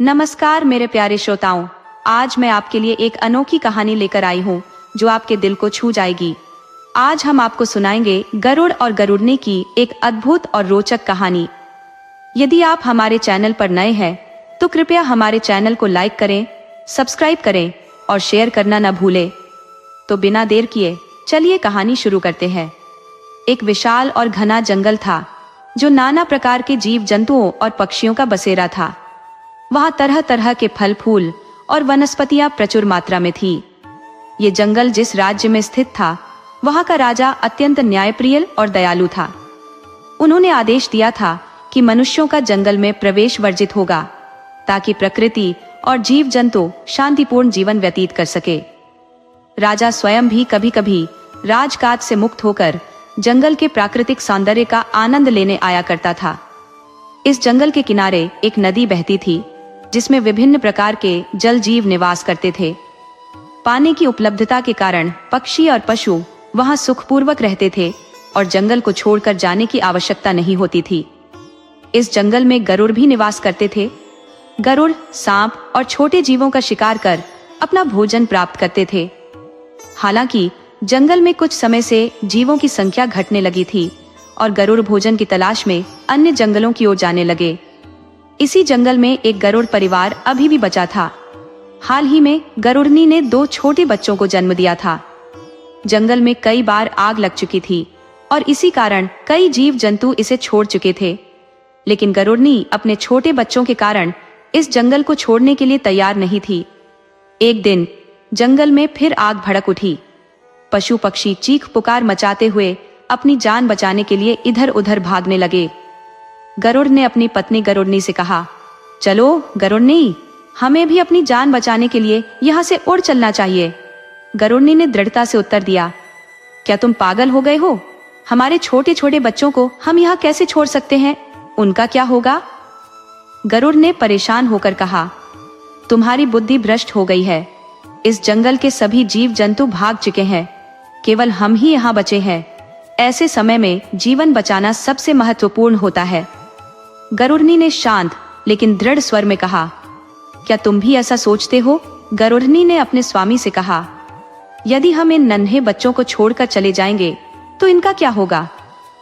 नमस्कार मेरे प्यारे श्रोताओं, आज मैं आपके लिए एक अनोखी कहानी लेकर आई हूँ जो आपके दिल को छू जाएगी। आज हम आपको सुनाएंगे गरुड़ और गरुड़नी की एक अद्भुत और रोचक कहानी। यदि आप हमारे चैनल पर नए हैं तो कृपया हमारे चैनल को लाइक करें, सब्सक्राइब करें और शेयर करना न भूलें। तो बिना देर किए चलिए कहानी शुरू करते हैं। एक विशाल और घना जंगल था जो नाना प्रकार के जीव जंतुओं और पक्षियों का बसेरा था। वहां तरह तरह के फल फूल और वनस्पतियां प्रचुर मात्रा में थी। ये जंगल जिस राज्य में स्थित था वहां का राजा अत्यंत न्यायप्रिय और दयालु था। उन्होंने आदेश दिया था कि मनुष्यों का जंगल में प्रवेश वर्जित होगा ताकि प्रकृति और जीव जंतु शांतिपूर्ण जीवन व्यतीत कर सके। राजा स्वयं भी कभी कभी राजकाज से मुक्त होकर जंगल के प्राकृतिक सौंदर्य का आनंद लेने आया करता था। इस जंगल के किनारे एक नदी बहती थी जिसमें विभिन्न प्रकार के जल जीव निवास करते थे। पानी की उपलब्धता के कारण पक्षी और पशु वहां सुखपूर्वक रहते थे और जंगल को छोड़कर जाने की आवश्यकता नहीं होती थी। इस जंगल में गरुड़ भी निवास करते थे। गरुड़ सांप और छोटे जीवों का शिकार कर अपना भोजन प्राप्त करते थे। हालांकि जंगल में कुछ समय से जीवों की संख्या घटने लगी थी और गरुड़ भोजन की तलाश में अन्य जंगलों की ओर जाने लगे। इसी जंगल में एक गरुड़ परिवार अभी भी बचा था। हाल ही में गरुड़नी ने 2 छोटे बच्चों को जन्म दिया था। जंगल में कई बार आग लग चुकी थी और इसी कारण कई जीव जंतु इसे छोड़ चुके थे, लेकिन गरुड़नी अपने छोटे बच्चों के कारण इस जंगल को छोड़ने के लिए तैयार नहीं थी। एक दिन जंगल में फिर आग भड़क उठी। पशु पक्षी चीख पुकार मचाते हुए अपनी जान बचाने के लिए इधर उधर भागने लगे। गरुड़ ने अपनी पत्नी गरुड़नी से कहा, चलो गरुड़नी, हमें भी अपनी जान बचाने के लिए यहाँ से उड़ चलना चाहिए। गरुड़नी ने दृढ़ता से उत्तर दिया, क्या तुम पागल हो गए हो? हमारे छोटे छोटे बच्चों को हम यहाँ कैसे छोड़ सकते हैं? उनका क्या होगा? गरुड़ ने परेशान होकर कहा, तुम्हारी बुद्धि भ्रष्ट हो गई है। इस जंगल के सभी जीव जंतु भाग चुके हैं, केवल हम ही यहाँ बचे हैं। ऐसे समय में जीवन बचाना सबसे महत्वपूर्ण होता है। गरुड़नी ने शांत लेकिन दृढ़ स्वर में कहा, क्या तुम भी ऐसा सोचते हो? गरुड़नी ने अपने स्वामी से कहा, यदि हम इन नन्हे बच्चों को छोड़कर चले जाएंगे तो इनका क्या होगा?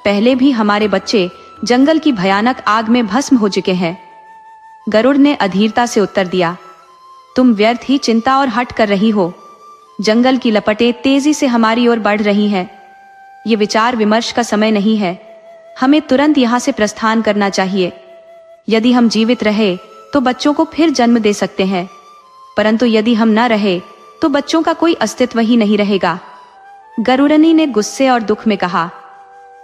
पहले भी हमारे बच्चे जंगल की भयानक आग में भस्म हो चुके हैं। गरुड़ ने अधीरता से उत्तर दिया, तुम व्यर्थ ही चिंता और हट कर रही हो। जंगल की लपटें तेजी से हमारी ओर बढ़ रही हैं। ये विचार विमर्श का समय नहीं है। हमें तुरंत यहाँ से प्रस्थान करना चाहिए। यदि हम जीवित रहे तो बच्चों को फिर जन्म दे सकते हैं, परंतु यदि हम न रहे तो बच्चों का कोई अस्तित्व ही नहीं रहेगा। गरुड़नी ने गुस्से और दुख में कहा,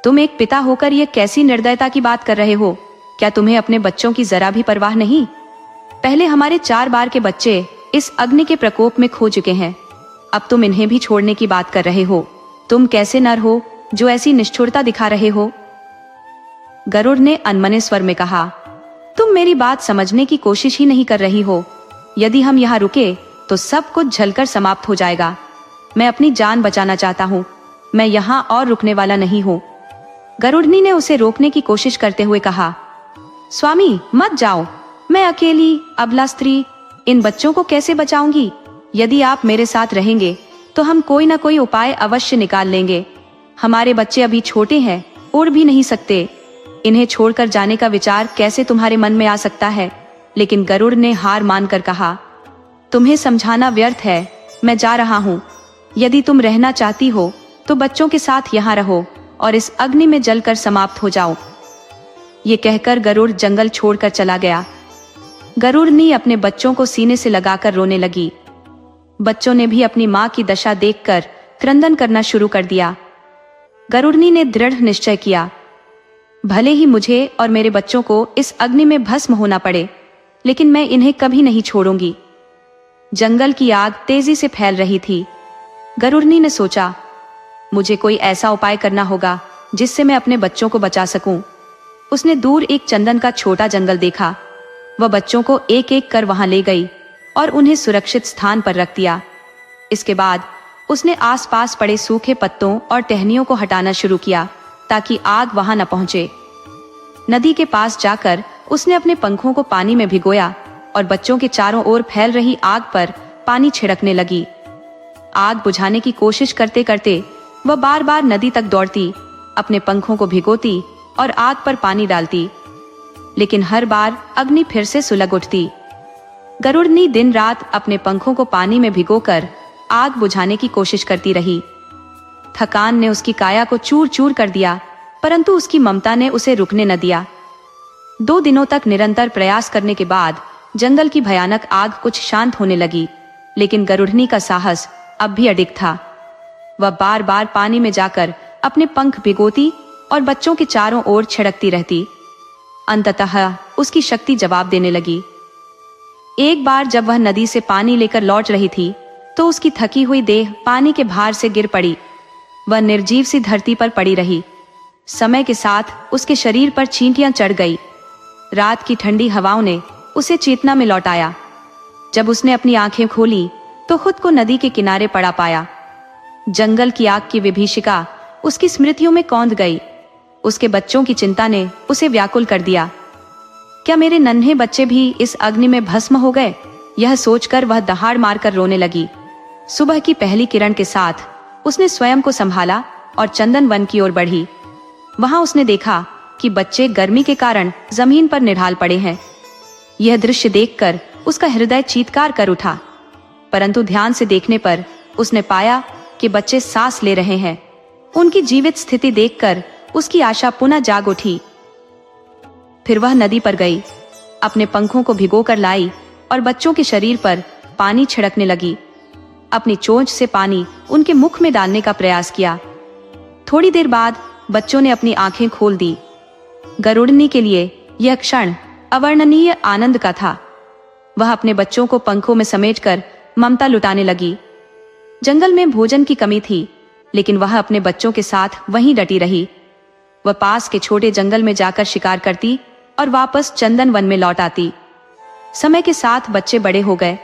तुम एक पिता होकर ये कैसी निर्दयता की बात कर रहे हो? क्या तुम्हें अपने बच्चों की जरा भी परवाह नहीं? पहले हमारे 4 बार के बच्चे इस अग्नि के प्रकोप में खो चुके हैं, अब तुम इन्हें भी छोड़ने की बात कर रहे हो। तुम कैसे नर हो जो ऐसी निष्ठुरता दिखा रहे हो? गरुड़ ने अनमने स्वर में कहा, तुम मेरी बात समझने की कोशिश ही नहीं कर रही हो। यदि हम यहाँ रुके तो सब कुछ जलकर समाप्त हो जाएगा। मैं अपनी जान बचाना चाहता हूँ, मैं यहाँ और रुकने वाला नहीं हूँ। गरुड़नी ने उसे रोकने की कोशिश करते हुए कहा, स्वामी मत जाओ, मैं अकेली अबला स्त्री इन बच्चों को कैसे बचाऊंगी? यदि आप मेरे साथ रहेंगे तो हम कोई ना कोई उपाय अवश्य निकाल लेंगे। हमारे बच्चे अभी छोटे हैं, उड़ भी नहीं सकते। इन्हें छोड़कर जाने का विचार कैसे तुम्हारे मन में आ सकता है? लेकिन गरुड़ ने हार मानकर कहा, तुम्हें समझाना व्यर्थ है, मैं जा रहा हूँ। यदि तुम रहना चाहती हो तो बच्चों के साथ यहाँ रहो और इस अग्नि में जलकर समाप्त हो जाओ। ये कहकर गरुड़ जंगल छोड़कर चला गया। गरुड़नी अपने बच्चों को सीने से लगाकर रोने लगी। बच्चों ने भी अपनी माँ की दशा देखकर क्रंदन करना शुरू कर दिया। गरुड़नी ने दृढ़ निश्चय किया, भले ही मुझे और मेरे बच्चों को इस अग्नि में भस्म होना पड़े, लेकिन मैं इन्हें कभी नहीं छोड़ूंगी। जंगल की आग तेजी से फैल रही थी। गरुड़नी ने सोचा, मुझे कोई ऐसा उपाय करना होगा जिससे मैं अपने बच्चों को बचा सकूं। उसने दूर एक चंदन का छोटा जंगल देखा। वह बच्चों को एक एक कर वहां ले गई और उन्हें सुरक्षित स्थान पर रख दिया। इसके बाद उसने आसपास पड़े सूखे पत्तों और टहनियों को हटाना शुरू किया ताकि आग वहां न पहुंचे। नदी के पास जाकर उसने अपने पंखों को पानी में भिगोया और बच्चों के चारों ओर फैल रही आग पर पानी छिड़कने लगी। आग बुझाने की कोशिश करते करते वह बार बार नदी तक दौड़ती, अपने पंखों को भिगोती और आग पर पानी डालती, लेकिन हर बार अग्नि फिर से सुलग उठती। गरुड़नी दिन रात अपने पंखों को पानी में भिगोकर आग बुझाने की कोशिश करती रही। थकान ने उसकी काया को चूर चूर कर दिया, परंतु उसकी ममता ने उसे रुकने न दिया। 2 दिनों तक निरंतर प्रयास करने के बाद जंगल की भयानक आग कुछ शांत होने लगी, लेकिन गरुड़नी का साहस अब भी अडिग था। वह बार बार पानी में जाकर अपने पंख भिगोती और बच्चों के चारों ओर छिड़कती रहती। अंततः उसकी शक्ति जवाब देने लगी। एक बार जब वह नदी से पानी लेकर लौट रही थी तो उसकी थकी हुई देह पानी के भार से गिर पड़ी। वह निर्जीव सी धरती पर पड़ी रही। समय के साथ उसके शरीर पर चींटियां चढ़ गई। रात की ठंडी हवाओं ने उसे चेतना में लौटाया। जब उसने अपनी आंखें खोली तो खुद को नदी के किनारे पड़ा पाया। जंगल की आग की विभीषिका उसकी स्मृतियों में कौंध गई। उसके बच्चों की चिंता ने उसे व्याकुल कर दिया। क्या मेरे नन्हे बच्चे भी इस अग्नि में भस्म हो गए? यह सोचकर वह दहाड़ मारकर रोने लगी। सुबह की पहली किरण के साथ उसने स्वयं को संभाला और चंदन वन की ओर बढ़ी। वहां उसने देखा कि बच्चे गर्मी के कारण जमीन पर निढाल पड़े हैं। यह दृश्य देखकर उसका हृदय चीत्कार कर उठा, परंतु ध्यान से देखने पर उसने पाया कि बच्चे सांस ले रहे हैं। उनकी जीवित स्थिति देखकर उसकी आशा पुनः जाग उठी। फिर वह नदी पर गई, अपने पंखों को भिगोकर लाई और बच्चों के शरीर पर पानी छिड़कने लगी। अपनी चोंच से पानी उनके मुख में डालने का प्रयास किया। थोड़ी देर बाद बच्चों ने अपनी आंखें खोल दी। गरुड़नी के लिए यह क्षण अवर्णनीय आनंद का था। वह अपने बच्चों को पंखों में समेटकर ममता लुटाने लगी। जंगल में भोजन की कमी थी, लेकिन वह अपने बच्चों के साथ वहीं डटी रही। वह पास के छोटे जंगल में जाकर शिकार करती और वापस चंदन वन में लौट आती। समय के साथ बच्चे बड़े हो गए।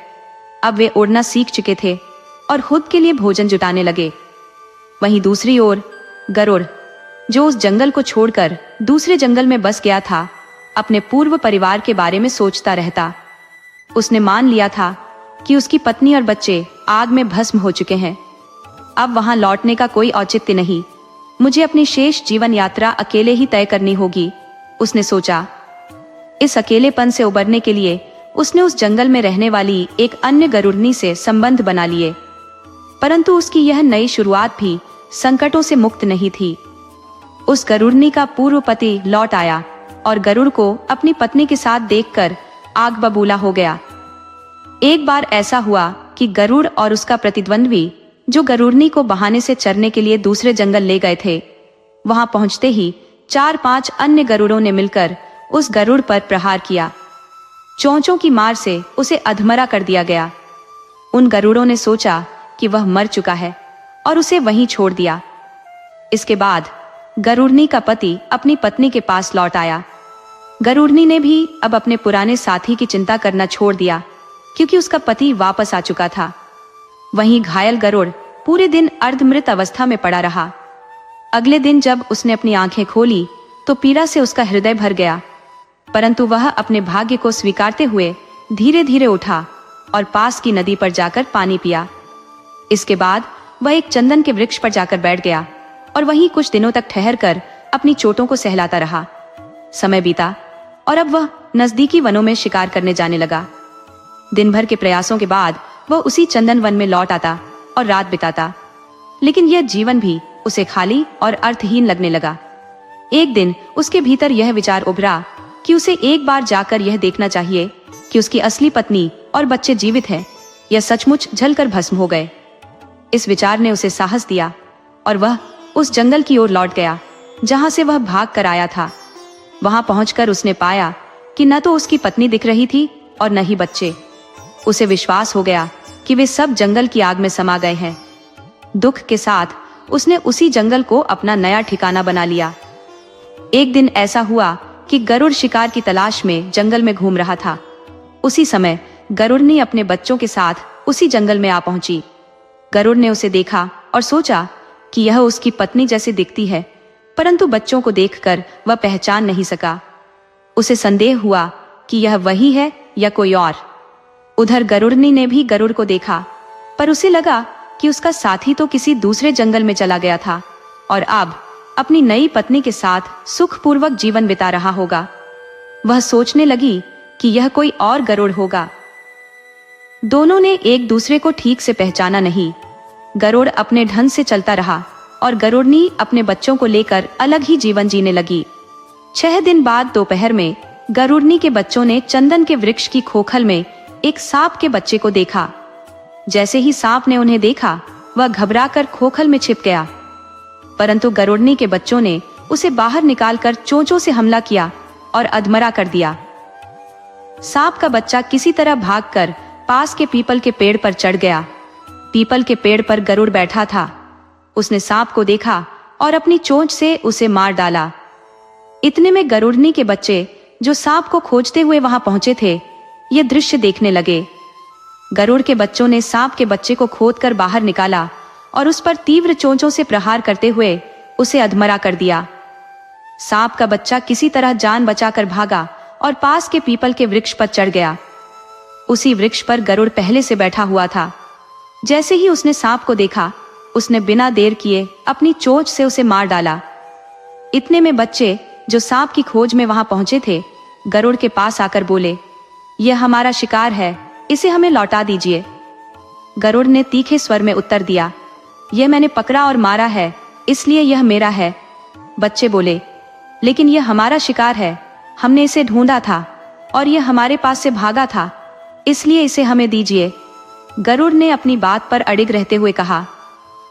अब वे उड़ना सीख चुके थे और खुद के लिए भोजन जुटाने लगे। वहीं दूसरी ओर गरुड़, जो उस जंगल को छोड़कर दूसरे जंगल में बस गया था, अपने पूर्व परिवार के बारे में सोचता रहता। उसने मान लिया था कि उसकी पत्नी और बच्चे आग में भस्म हो चुके हैं। अब वहां लौटने का कोई औचित्य नहीं। मुझे अपनी शेष जीवन यात्रा अकेले ही तय करनी होगी, उसने सोचा। इस अकेलेपन से उबरने के लिए उसने उस जंगल में रहने वाली एक अन्य गरुड़नी से संबंध बना लिए, परंतु उसकी यह नई शुरुआत भी संकटों से मुक्त नहीं थी। उस गरुड़नी का पूर्व पति लौट आया और गरुड़ को अपनी पत्नी के साथ देखकर आग बबूला हो गया। एक बार ऐसा हुआ कि गरुड़ और उसका प्रतिद्वंद्वी, जो गरुड़नी को बहाने से चरने के लिए दूसरे जंगल ले गए थे, वहां पहुंचते ही 4-5 अन्य गरुड़ों ने मिलकर उस गरुड़ पर प्रहार किया। चोंचों की मार से उसे अधमरा कर दिया गया। उन गरुड़ों ने सोचा कि वह मर चुका है और उसे वहीं छोड़ दिया। इसके बाद गरुड़नी का पति अपनी पत्नी के पास लौट आया। गरुड़नी ने भी अब अपने पुराने साथी की चिंता करना छोड़ दिया, क्योंकि उसका पति वापस आ चुका था। वहीं घायल गरुड़ पूरे दिन अर्धमृत अवस्था में पड़ा रहा। अगले दिन जब उसने अपनी आंखें खोली तो पीड़ा से उसका हृदय भर गया, परंतु वह अपने भाग्य को स्वीकारते हुए धीरे धीरे उठा और पास की नदी पर जाकर पानी पिया। इसके बाद वह एक चंदन के वृक्ष पर जाकर बैठ गया और वहीं कुछ दिनों तक ठहरकर अपनी चोटों को सहलाता रहा। समय बीता और अब वह नजदीकी वनों में शिकार करने जाने लगा। दिन भर के प्रयासों के बाद वह उसी चंदन वन में लौट आता और रात बिताता, लेकिन यह जीवन भी उसे खाली और अर्थहीन लगने लगा। एक दिन उसके भीतर यह विचार उभरा कि उसे एक बार जाकर यह देखना चाहिए कि उसकी असली पत्नी और बच्चे जीवित हैं या सचमुच जलकर भस्म हो गए। इस विचार ने उसे साहस दिया और वह उस जंगल की ओर लौट गया जहां से वह भाग कर आया था। वहां पहुंचकर उसने पाया कि न तो उसकी पत्नी दिख रही थी और न ही बच्चे। उसे विश्वास हो गया कि वे सब जंगल की आग में समा गए हैं। दुख के साथ उसने उसी जंगल को अपना नया ठिकाना बना लिया। एक दिन ऐसा हुआ कि गरुड़ शिकार की तलाश में जंगल में घूम रहा था। उसी समय गरुड़नी अपने बच्चों के साथ उसी जंगल में आ पहुंची। गरुड़ ने उसे देखा और सोचा कि यह उसकी पत्नी जैसी दिखती है, परंतु बच्चों को देखकर वह पहचान नहीं सका। उसे संदेह हुआ कि यह वही है या कोई और। उधर गरुड़नी ने भी गरुड़ को देखा, पर उसे लगा कि उसका साथी तो किसी दूसरे जंगल में चला गया था और अब अपनी नई पत्नी के साथ सुखपूर्वक जीवन बिता रहा होगा। वह सोचने लगी कि यह कोई और गरुड़ होगा। दोनों ने एक दूसरे को ठीक से पहचाना नहीं। गरुड़ अपने ढंग से चलता रहा और गरुड़नी अपने बच्चों को लेकर अलग ही जीवन जीने लगी। 6 दिन बाद दोपहर में गरुड़नी के बच्चों ने चंदन के वृक्ष की खोखल में एक सांप के बच्चे को देखा। जैसे ही सांप ने उन्हें देखा, वह घबराकर खोखल में छिप गया, परंतु गरुड़नी के बच्चों ने उसे बाहर निकालकर चोंचों से हमला किया और अधमरा कर दिया। सांप का बच्चा किसी तरह भागकर पास के पीपल के पेड़ पर चढ़ गया। पीपल के पेड़ पर गरुड़ बैठा था। उसने सांप को देखा और अपनी चोंच से उसे मार डाला। इतने में गरुड़नी के बच्चे, जो सांप को खोजते हुए वहां पहुंचे थे, ये दृश्य देखने लगे। गरुड़ के बच्चों ने सांप के बच्चे को खोदकर बाहर निकाला और उस पर तीव्र चोंचों से प्रहार करते हुए उसे अधमरा कर दिया। सांप का बच्चा किसी तरह जान बचाकर भागा और पास के पीपल के वृक्ष पर चढ़ गया। उसी वृक्ष पर गरुड़ पहले से बैठा हुआ था। जैसे ही उसने सांप को देखा, उसने बिना देर किए अपनी चोंच से उसे मार डाला। इतने में बच्चे, जो सांप की खोज में वहां पहुंचे थे, गरुड़ के पास आकर बोले, यह हमारा शिकार है, इसे हमें लौटा दीजिए। गरुड़ ने तीखे स्वर में उत्तर दिया, यह मैंने पकड़ा और मारा है, इसलिए यह मेरा है। बच्चे बोले, लेकिन यह हमारा शिकार है, हमने इसे ढूंढा था और यह हमारे पास से भागा था, इसलिए इसे हमें दीजिए। गरुड़ ने अपनी बात पर अड़िग रहते हुए कहा,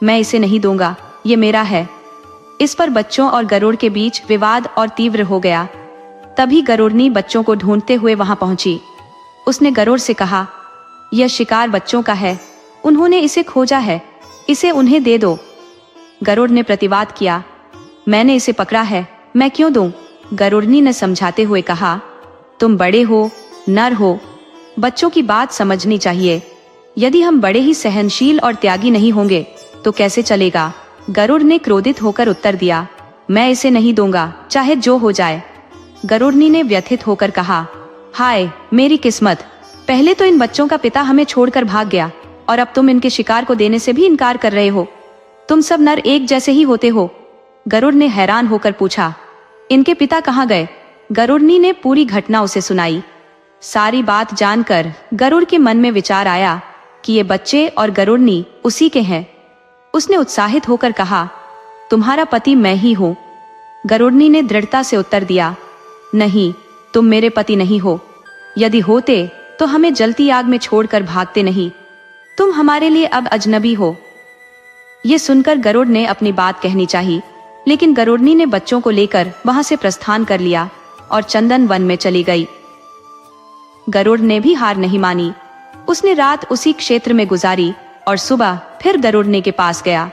मैं इसे नहीं दूंगा, ये मेरा है। इस पर बच्चों और गरुड़ के बीच विवाद और तीव्र हो गया। तभी गरुड़नी बच्चों को ढूंढते हुए वहां पहुंची। उसने गरुड़ से कहा, यह शिकार बच्चों का है, उन्होंने इसे खोजा है, इसे उन्हें दे दो। गरुड़ ने प्रतिवाद किया, मैंने इसे पकड़ा है, मैं क्यों दूं? गरुड़नी ने समझाते हुए कहा, तुम बड़े हो, नर हो, बच्चों की बात समझनी चाहिए। यदि हम बड़े ही सहनशील और त्यागी नहीं होंगे तो कैसे चलेगा? गरुड़ ने क्रोधित होकर उत्तर दिया, मैं इसे नहीं दूंगा, चाहे जो हो जाए। गरुड़नी ने व्यथित होकर कहा, हाय मेरी किस्मत, पहले तो इन बच्चों का पिता हमें छोड़कर भाग गया और अब तुम इनके शिकार को देने से भी इनकार कर रहे हो। तुम सब नर एक जैसे ही होते हो। गरुड़ ने हैरान होकर पूछा, इनके पिता कहाँ गए? गरुड़नी ने पूरी घटना उसे सुनाई। सारी बात जानकर गरुड़ के मन में विचार आया कि ये बच्चे और गरुड़नी उसी के हैं। उसने उत्साहित होकर कहा, तुम्हारा पति मैं ही हूं। गरुड़नी ने दृढ़ता से उत्तर दिया, नहीं, तुम मेरे पति नहीं हो। यदि होते तो हमें जलती आग में छोड़कर भागते नहीं। तुम हमारे लिए अब अजनबी हो। ये सुनकर गरुड़ ने अपनी बात कहनी चाहिए, लेकिन गरुड़नी ने बच्चों को लेकर वहां से प्रस्थान कर लिया और चंदन वन में चली गई। गरुड़ ने भी हार नहीं मानी। उसने रात उसी क्षेत्र में गुजारी और सुबह फिर गरुड़ने के पास गया।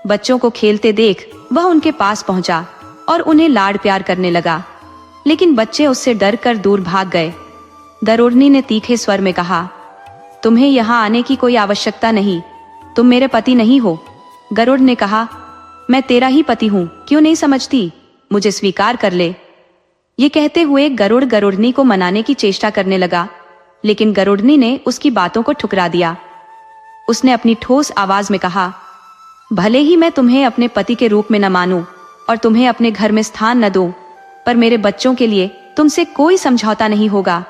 बच्चों को खेलते देख वह उनके पास पहुंचा और उन्हें लाड प्यार करने लगा, लेकिन बच्चे उससे डर कर दूर भाग गए। गरुड़नी ने तीखे स्वर में कहा, तुम्हें यहाँ आने की कोई आवश्यकता नहीं, तुम मेरे पति नहीं हो। गरुड़ ने कहा, मैं तेरा ही पति हूँ, क्यों नहीं समझती? मुझे स्वीकार कर ले। ये कहते हुए गरुड़ गरुड़नी को मनाने की चेष्टा करने लगा, लेकिन गरुड़नी ने उसकी बातों को ठुकरा दिया। उसने अपनी ठोस आवाज में कहा, भले ही मैं तुम्हें अपने पति के रूप में न मानूं और तुम्हें अपने घर में स्थान न दूं, पर मेरे बच्चों के लिए तुमसे कोई समझौता नहीं होगा।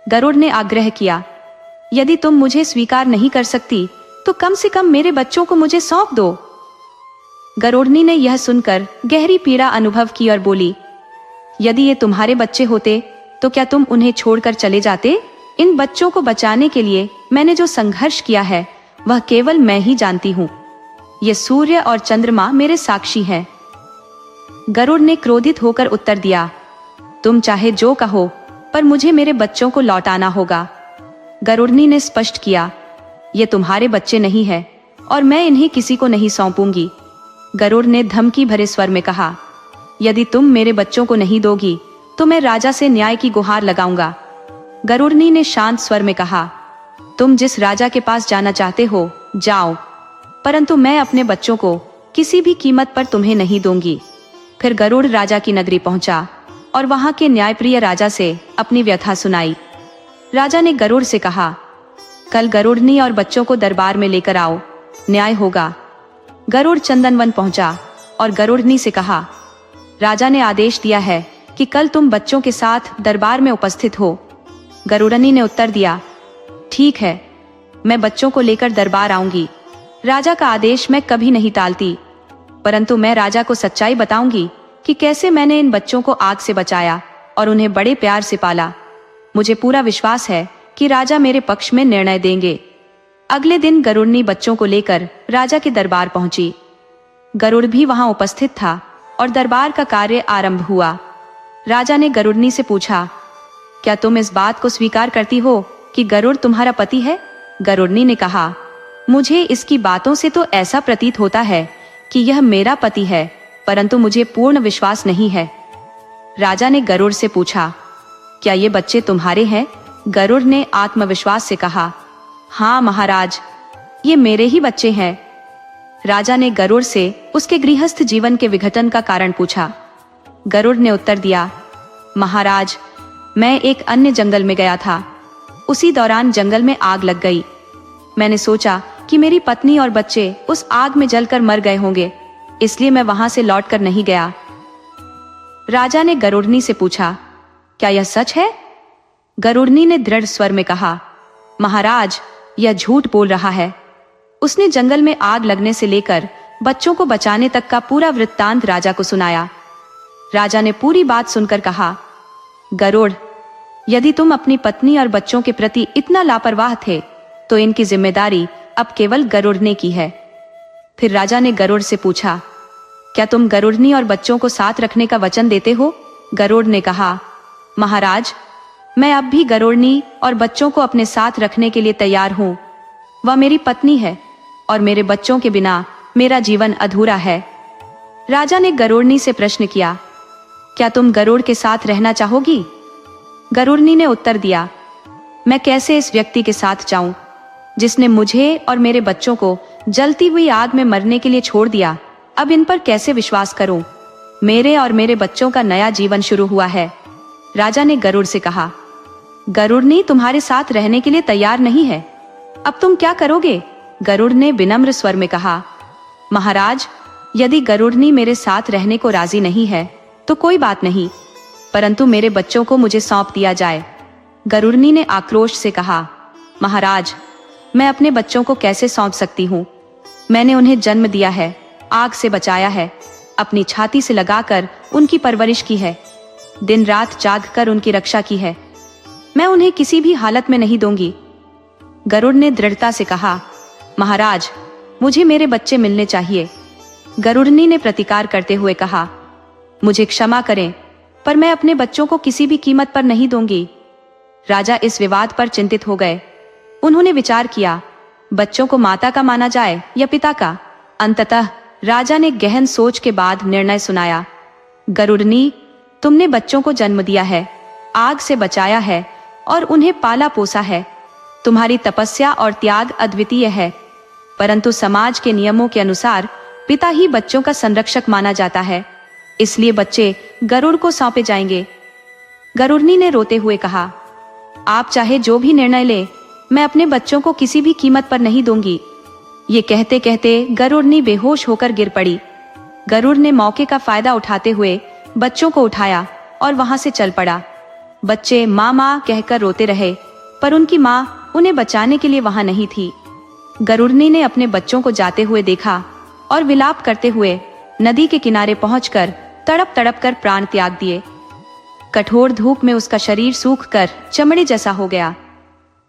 गरुड़ ने आग्रह किया, यदि तुम मुझे स्वीकार नहीं कर सकती तो कम से कम मेरे बच्चों को मुझे सौंप दो। गरुड़नी ने यह सुनकर गहरी पीड़ा अनुभव की और बोली, यदि ये तुम्हारे बच्चे होते तो क्या तुम उन्हें छोड़कर चले जाते? इन बच्चों को बचाने के लिए मैंने जो संघर्ष किया है वह केवल मैं ही जानती हूँ। ये सूर्य और चंद्रमा मेरे साक्षी हैं। गरुड़ ने क्रोधित होकर उत्तर दिया, तुम चाहे जो कहो, पर मुझे मेरे बच्चों को लौटाना होगा। गरुड़नी ने स्पष्ट किया, ये तुम्हारे बच्चे नहीं है और मैं इन्हें किसी को नहीं सौंपूंगी। गरुड़ ने धमकी भरे स्वर में कहा, यदि तुम मेरे बच्चों को नहीं दोगी तो मैं राजा से न्याय की गुहार लगाऊंगा। गरुड़नी ने शांत स्वर में कहा, तुम जिस राजा के पास जाना चाहते हो जाओ, परंतु मैं अपने बच्चों को किसी भी कीमत पर तुम्हें नहीं दूंगी। फिर गरुड़ राजा की नगरी पहुंचा। और वहां के न्यायप्रिय राजा से अपनी व्यथा सुनाई। राजा ने गरुड़ से कहा, कल गरुड़नी और बच्चों को दरबार में लेकर आओ, न्याय होगा। गरुड़ चंदनवन पहुंचा और गरुड़नी से कहा, राजा ने आदेश दिया है कि कल तुम बच्चों के साथ दरबार में उपस्थित हो। गरुड़नी ने उत्तर दिया, ठीक है, मैं बच्चों को लेकर दरबार आऊंगी। राजा का आदेश मैं कभी नहीं टालती, परंतु मैं राजा को सच्चाई बताऊंगी कि कैसे मैंने इन बच्चों को आग से बचाया और उन्हें बड़े प्यार से पाला। मुझे पूरा विश्वास है कि राजा मेरे पक्ष में निर्णय देंगे। अगले दिन गरुड़नी बच्चों को लेकर राजा के दरबार पहुंची। गरुड़ भी वहां उपस्थित था और दरबार का कार्य आरंभ हुआ। राजा ने गरुड़नी से पूछा, क्या तुम इस बात को स्वीकार करती हो कि गरुड़ तुम्हारा पति है? गरुड़नी ने कहा, मुझे इसकी बातों से तो ऐसा प्रतीत होता है कि यह मेरा पति है, परंतु मुझे पूर्ण विश्वास नहीं है। राजा ने गरुड़ से पूछा, क्या ये बच्चे तुम्हारे हैं? गरुड़ ने आत्मविश्वास से कहा, हाँ महाराज, ये मेरे ही बच्चे हैं। राजा ने गरुड़ से उसके गृहस्थ जीवन के विघटन का कारण पूछा। गरुड़ ने उत्तर दिया, महाराज, मैं एक अन्य जंगल में गया था। उसी दौरान जंगल में आग लग गई। मैंने सोचा कि मेरी पत्नी और बच्चे उस आग में जलकर मर गए होंगे, इसलिए मैं वहां से लौटकर नहीं गया। राजा ने गरुड़नी से पूछा, क्या यह सच है? गरुड़नी ने दृढ़ स्वर में कहा, महाराज, यह झूठ बोल रहा है। उसने जंगल में आग लगने से लेकर बच्चों को बचाने तक का पूरा वृत्तांत राजा को सुनाया। राजा ने पूरी बात सुनकर कहा, गरुड़, यदि तुम अपनी पत्नी और बच्चों के प्रति इतना लापरवाह थे तो इनकी जिम्मेदारी अब केवल गरुड़ ने की है। फिर राजा ने गरुड़ से पूछा, क्या तुम गरुड़नी और बच्चों को साथ रखने का वचन देते हो? गरुड़ ने कहा, महाराज, मैं अब भी गरुड़नी और बच्चों को अपने साथ रखने के लिए तैयार हूं। वह मेरी पत्नी है और मेरे बच्चों के बिना मेरा जीवन अधूरा है। राजा ने गरुड़नी से प्रश्न किया, क्या तुम गरुड़ के साथ रहना चाहोगी? गरुड़नी ने उत्तर दिया, मैं कैसे इस व्यक्ति के साथ जाऊं जिसने मुझे और मेरे बच्चों को जलती हुई आग में मरने के लिए छोड़ दिया। अब इन पर कैसे विश्वास करूं? मेरे और मेरे बच्चों का नया जीवन शुरू हुआ है। राजा ने गरुड़ से कहा, गरुड़नी तुम्हारे साथ रहने के लिए तैयार नहीं है, अब तुम क्या करोगे? गरुड़ ने विनम्र स्वर में कहा, महाराज, यदि गरुड़नी मेरे साथ रहने को राजी नहीं है तो कोई बात नहीं, परंतु मेरे बच्चों को मुझे सौंप दिया जाए। गरुड़नी ने आक्रोश से कहा, महाराज, मैं अपने बच्चों को कैसे सौंप सकती हूँ? मैंने उन्हें जन्म दिया है, आग से बचाया है, अपनी छाती से लगाकर उनकी परवरिश की है, दिन रात जागकर उनकी रक्षा की है। मैं उन्हें किसी भी हालत में नहीं दूंगी। गरुड़ ने दृढ़ता से कहा, महाराज, मुझे मेरे बच्चे मिलने चाहिए। गरुड़नी ने प्रतिकार करते हुए कहा, मुझे क्षमा करें, पर मैं अपने बच्चों को किसी भी कीमत पर नहीं दूंगी। राजा इस विवाद पर चिंतित हो गए। उन्होंने विचार किया, बच्चों को माता का माना जाए या पिता का। अंततः राजा ने गहन सोच के बाद निर्णय सुनाया, गरुड़नी, तुमने बच्चों को जन्म दिया है, आग से बचाया है और उन्हें पाला पोसा है। तुम्हारी तपस्या और त्याग अद्वितीय है, परंतु समाज के नियमों के अनुसार पिता ही बच्चों का संरक्षक माना जाता है, इसलिए बच्चे गरुड़ को सौंपे जाएंगे। गरुड़नी ने रोते हुए कहा, आप चाहे जो भी निर्णय ले, मैं अपने बच्चों को किसी भी कीमत पर नहीं दूंगी। ये कहते कहते गरुड़नी बेहोश होकर गिर पड़ी। गरुड़ ने मौके का फायदा उठाते हुए बच्चों को उठाया और वहां से चल पड़ा। बच्चे माँ माँ कहकर रोते रहे, पर उनकी माँ उन्हें बचाने के लिए वहां नहीं थी। गरुड़नी ने अपने बच्चों को जाते हुए देखा और विलाप करते हुए नदी के किनारे पहुंचकर तड़प तड़प कर प्राण त्याग दिए। कठोर धूप में उसका शरीर सूखकर चमड़े जैसा हो गया।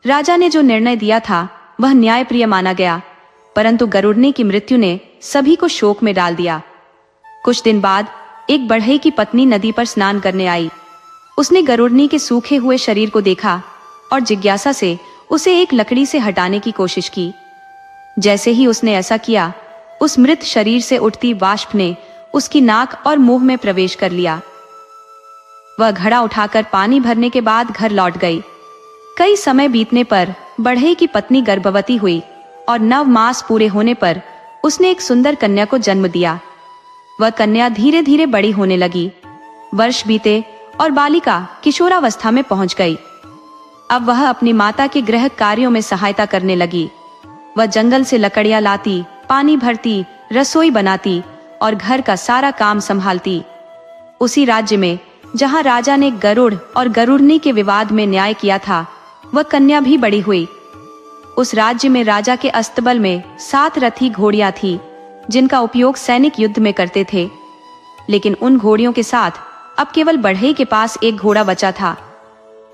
राजा ने जो निर्णय दिया था वह न्यायप्रिय माना गया, परंतु गरुड़नी की मृत्यु ने सभी को शोक में डाल दिया। कुछ दिन बाद एक बढ़ई की पत्नी नदी पर स्नान करने आई। उसने गरुड़नी के सूखे हुए शरीर को देखा और जिज्ञासा से उसे एक लकड़ी से हटाने की कोशिश की। जैसे ही उसने ऐसा किया, उस मृत शरीर से उठती वाष्प ने उसकी नाक और मुंह में प्रवेश कर लिया। वह घड़ा उठाकर पानी भरने के बाद घर लौट गई। कई समय बीतने पर बढ़ई की पत्नी गर्भवती हुई और 9 मास पूरे होने पर उसने एक सुंदर कन्या को जन्म दिया। वह कन्या धीरे धीरे बड़ी होने लगी। वर्ष बीते और बालिका किशोरावस्था में पहुंच गई। अब वह अपनी माता के गृह कार्यों में सहायता करने लगी। वह जंगल से लकड़ियां लाती, पानी भरती, रसोई बनाती और घर का सारा काम संभालती। उसी राज्य में जहां राजा ने गरुड़ और गरुड़नी के विवाद में न्याय किया था, वह कन्या भी बड़ी हुई। उस राज्य में राजा के अस्तबल में 7 रथी घोड़ियां थी, जिनका उपयोग सैनिक युद्ध में करते थे। लेकिन उन घोड़ियों के साथ अब केवल बढ़ई के पास एक घोड़ा बचा था।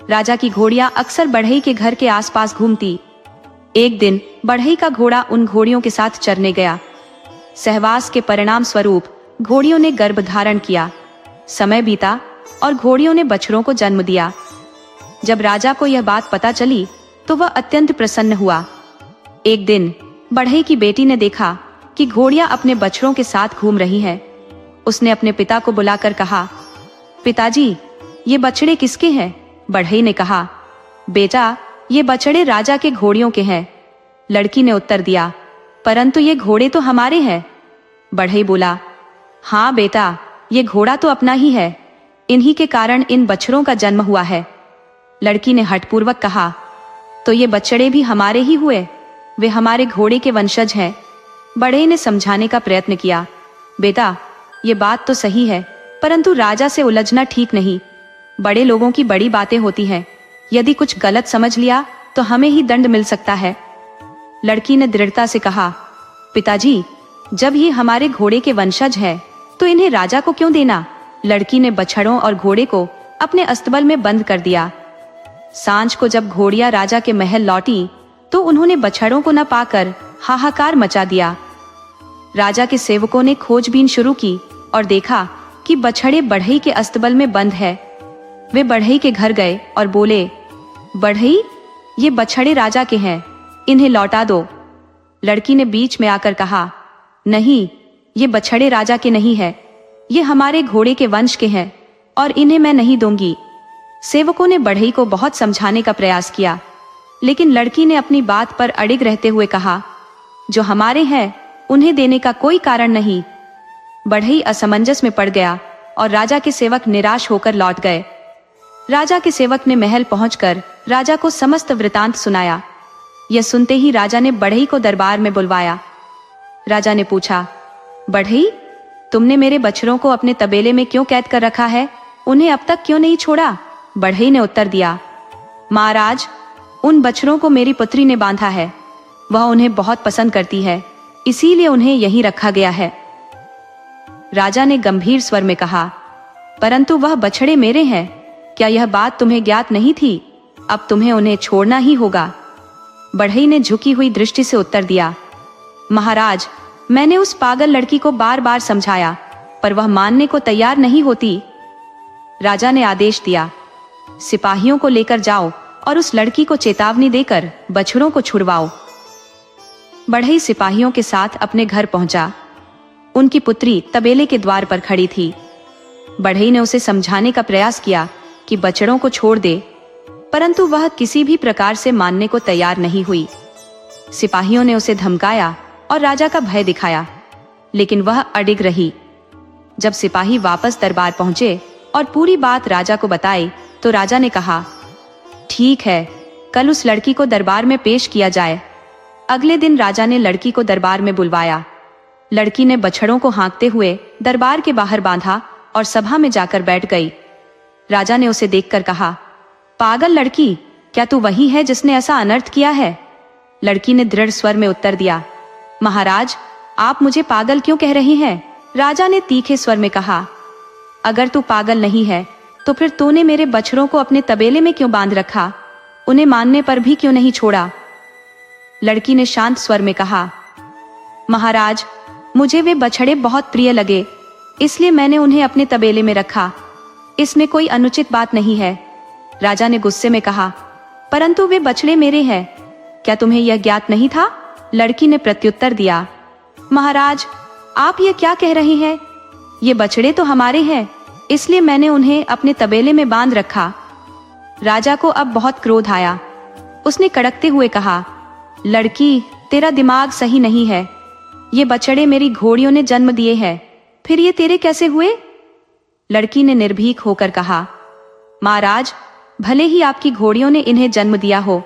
राजा की घोड़ियां अक्सर बढ़ई के घर के आसपास घूमती। एक दिन बढ़ई का घोड़ा उन घोड़ियों के साथ चरने गया। सहवास के परिणाम स्वरूप घोड़ियों ने गर्भ धारण किया। समय बीता और घोड़ियों ने बछड़ों को जन्म दिया। जब राजा को यह बात पता चली तो वह अत्यंत प्रसन्न हुआ। एक दिन बढ़ई की बेटी ने देखा कि घोड़ियां अपने बछड़ों के साथ घूम रही हैं। उसने अपने पिता को बुलाकर कहा, पिताजी, ये बछड़े किसके हैं? बढ़ई ने कहा, बेटा, ये बछड़े राजा के घोड़ियों के हैं। लड़की ने उत्तर दिया, परंतु ये घोड़े तो हमारे हैं। बढ़ई बोला, हाँ बेटा, ये घोड़ा तो अपना ही है, इन्हीं के कारण इन बछड़ों का जन्म हुआ है। लड़की ने हठपूर्वक कहा, तो ये बछड़े भी हमारे ही हुए, वे हमारे घोड़े के वंशज हैं। बढ़ई ने समझाने का प्रयत्न किया, बेटा, ये बात तो सही है, परंतु राजा से उलझना ठीक नहीं। बड़े लोगों की बड़ी बातें होती हैं, यदि कुछ गलत समझ लिया तो हमें ही दंड मिल सकता है। लड़की ने दृढ़ता से कहा, पिताजी, जब ये हमारे घोड़े के वंशज हैं, तो इन्हें राजा को क्यों देना? लड़की ने बछड़ों और घोड़े को अपने अस्तबल में बंद कर दिया। सांझ को जब घोड़ियां राजा के महल लौटी तो उन्होंने बछड़ों को न पाकर हाहाकार मचा दिया। राजा के सेवकों ने खोजबीन शुरू की और देखा कि बछड़े बढ़ई के अस्तबल में बंद है। वे बढ़ई के घर गए और बोले, बढ़ई, ये बछड़े राजा के हैं, इन्हें लौटा दो। लड़की ने बीच में आकर कहा, नहीं, ये बछड़े राजा के नहीं है, ये हमारे घोड़े के वंश के हैं और इन्हें मैं नहीं दूंगी। सेवकों ने बढ़ई को बहुत समझाने का प्रयास किया, लेकिन लड़की ने अपनी बात पर अड़िग रहते हुए कहा, जो हमारे हैं उन्हें देने का कोई कारण नहीं। बढ़ई असमंजस में पड़ गया और राजा के सेवक निराश होकर लौट गए। राजा के सेवक ने महल पहुंचकर राजा को समस्त वृतांत सुनाया। यह सुनते ही राजा ने बढ़ई को दरबार में बुलवाया। राजा ने पूछा, बढ़ई, तुमने मेरे बछड़ों को अपने तबेले में क्यों कैद कर रखा है? उन्हें अब तक क्यों नहीं छोड़ा? बढ़ई ने उत्तर दिया, महाराज, उन बछड़ों को मेरी पुत्री ने बांधा है। वह उन्हें बहुत पसंद करती है, इसीलिए उन्हें यहीं रखा गया है। राजा ने गंभीर स्वर में कहा, परंतु वह बछड़े मेरे हैं, क्या यह बात तुम्हें ज्ञात नहीं थी? अब तुम्हें उन्हें छोड़ना ही होगा। बढ़ई ने झुकी हुई दृष्टि से उत्तर दिया, महाराज, मैंने उस पागल लड़की को बार बार समझाया, पर वह मानने को तैयार नहीं होती। राजा ने आदेश दिया, सिपाहियों को लेकर जाओ और उस लड़की को चेतावनी देकर बछड़ों को छुड़वाओ। बढ़ई सिपाहियों के साथ अपने घर पहुंचा। उनकी पुत्री तबेले के द्वार पर खड़ी थी। बढ़ई ने उसे समझाने का प्रयास किया कि बछड़ों को छोड़ दे, परंतु वह किसी भी प्रकार से मानने को तैयार नहीं हुई। सिपाहियों ने उसे धमकाया और राजा का भय दिखाया, लेकिन वह अडिग रही। जब सिपाही वापस दरबार पहुंचे और पूरी बात राजा को बताई तो राजा ने कहा, ठीक है, कल उस लड़की को दरबार में पेश किया जाए। अगले दिन राजा ने लड़की को दरबार में बुलवाया। लड़की ने बछड़ों को हाँकते हुए दरबार के बाहर बांधा और सभा में जाकर बैठ गई। राजा ने उसे देखकर कहा, पागल लड़की, क्या तू वही है जिसने ऐसा अनर्थ किया है? लड़की ने दृढ़ स्वर में उत्तर दिया, महाराज, आप मुझे पागल क्यों कह रही हैं? राजा ने तीखे स्वर में कहा, अगर तू पागल नहीं है तो फिर तूने मेरे बछड़ों को अपने तबेले में क्यों बांध रखा? उन्हें मानने पर भी क्यों नहीं छोड़ा? लड़की ने शांत स्वर में कहा, महाराज, मुझे वे बछड़े बहुत प्रिय लगे, इसलिए मैंने उन्हें अपने तबेले में रखा। इसमें कोई अनुचित बात नहीं है। राजा ने गुस्से में कहा, परंतु वे बछड़े मेरे हैं, क्या तुम्हें यह ज्ञात नहीं था? लड़की ने प्रत्युत्तर दिया, महाराज, आप ये क्या कह रहे हैं? ये बछड़े तो हमारे हैं, इसलिए मैंने उन्हें अपने तबेले में बांध रखा। राजा को अब बहुत क्रोध आया। उसने कड़कते हुए कहा, लड़की, तेरा दिमाग सही नहीं है। ये बछड़े मेरी घोड़ियों ने जन्म दिए हैं, फिर ये तेरे कैसे हुए? लड़की ने निर्भीक होकर कहा, महाराज, भले ही आपकी घोड़ियों ने इन्हें जन्म दिया हो,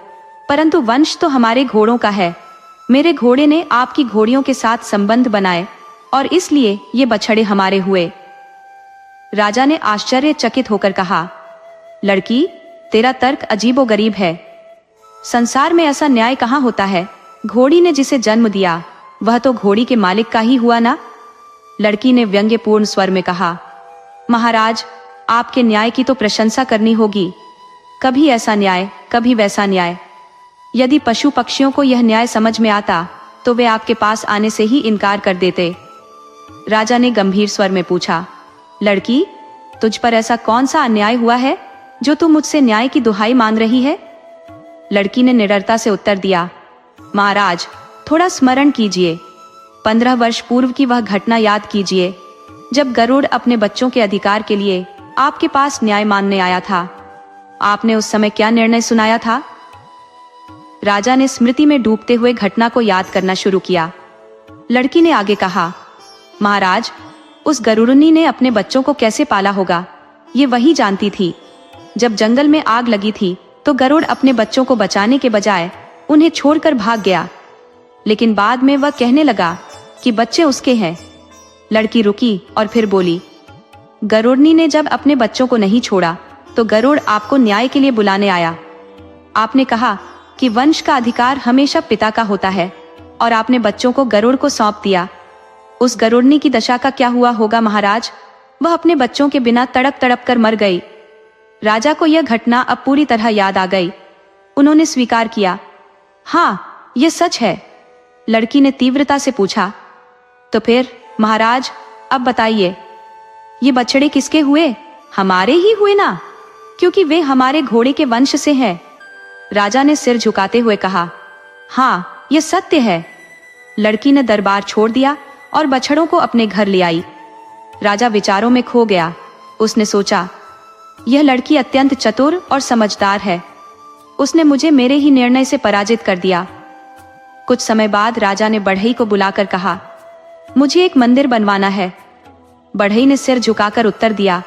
परंतु वंश तो हमारे घोड़ों का है। मेरे घोड़े ने आपकी घोड़ियों के साथ संबंध बनाए और इसलिए ये बछड़े हमारे हुए। राजा ने आश्चर्यचकित होकर कहा, लड़की, तेरा तर्क अजीबोगरीब है। संसार में ऐसा न्याय कहाँ होता है? घोड़ी ने जिसे जन्म दिया वह तो घोड़ी के मालिक का ही हुआ ना। लड़की ने व्यंग्यपूर्ण स्वर में कहा, महाराज, आपके न्याय की तो प्रशंसा करनी होगी। कभी ऐसा न्याय, कभी वैसा न्याय। यदि पशु पक्षियों को यह न्याय समझ में आता तो वे आपके पास आने से ही इनकार कर देते। राजा ने गंभीर स्वर में पूछा, लड़की, तुझ पर ऐसा कौन सा अन्याय हुआ है जो तू मुझसे न्याय की दुहाई मांग रही है? लड़की ने निडरता से उत्तर दिया, महाराज, थोड़ा स्मरण कीजिए। 15 वर्ष पूर्व की वह घटना याद कीजिए जब गरुड़ अपने बच्चों के अधिकार के लिए आपके पास न्याय मांगने आया था। आपने उस समय क्या निर्णय सुनाया था? राजा ने स्मृति में डूबते हुए घटना को याद करना शुरू किया। लड़की ने आगे कहा, महाराज, उस गरुड़नी ने अपने बच्चों को कैसे पाला होगा ये वही जानती थी। जब जंगल में आग लगी थी तो गरुड़ अपने बच्चों को बचाने के बजाय उन्हें छोड़कर भाग गया, लेकिन बाद में वह कहने लगा कि बच्चे उसके हैं। लड़की रुकी और फिर बोली, गरुड़नी ने जब अपने बच्चों को नहीं छोड़ा तो गरुड़ आपको न्याय के लिए बुलाने आया। आपने कहा कि वंश का अधिकार हमेशा पिता का होता है और आपने बच्चों को गरुड़ को सौंप दिया। उस गरुड़नी की दशा का क्या हुआ होगा महाराज? वह अपने बच्चों के बिना तड़प तड़प कर मर गई। राजा को यह घटना अब पूरी तरह याद आ गई। उन्होंने स्वीकार किया, हाँ, यह सच है। लड़की ने तीव्रता से पूछा, तो फिर महाराज, अब बताइए, ये बछड़े किसके हुए? हमारे ही हुए ना, क्योंकि वे हमारे घोड़े के वंश से हैं। राजा ने सिर झुकाते हुए कहा, हाँ, यह सत्य है। लड़की ने दरबार छोड़ दिया और बछड़ों को अपने घर ले आई। राजा विचारों में खो गया। उसने सोचा, यह लड़की अत्यंत चतुर और समझदार है। उसने मुझे मेरे ही निर्णय से पराजित कर दिया। कुछ समय बाद राजा ने बढ़ई को बुलाकर कहा, मुझे एक मंदिर बनवाना है। बढ़ई ने सिर झुकाकर उत्तर दिया,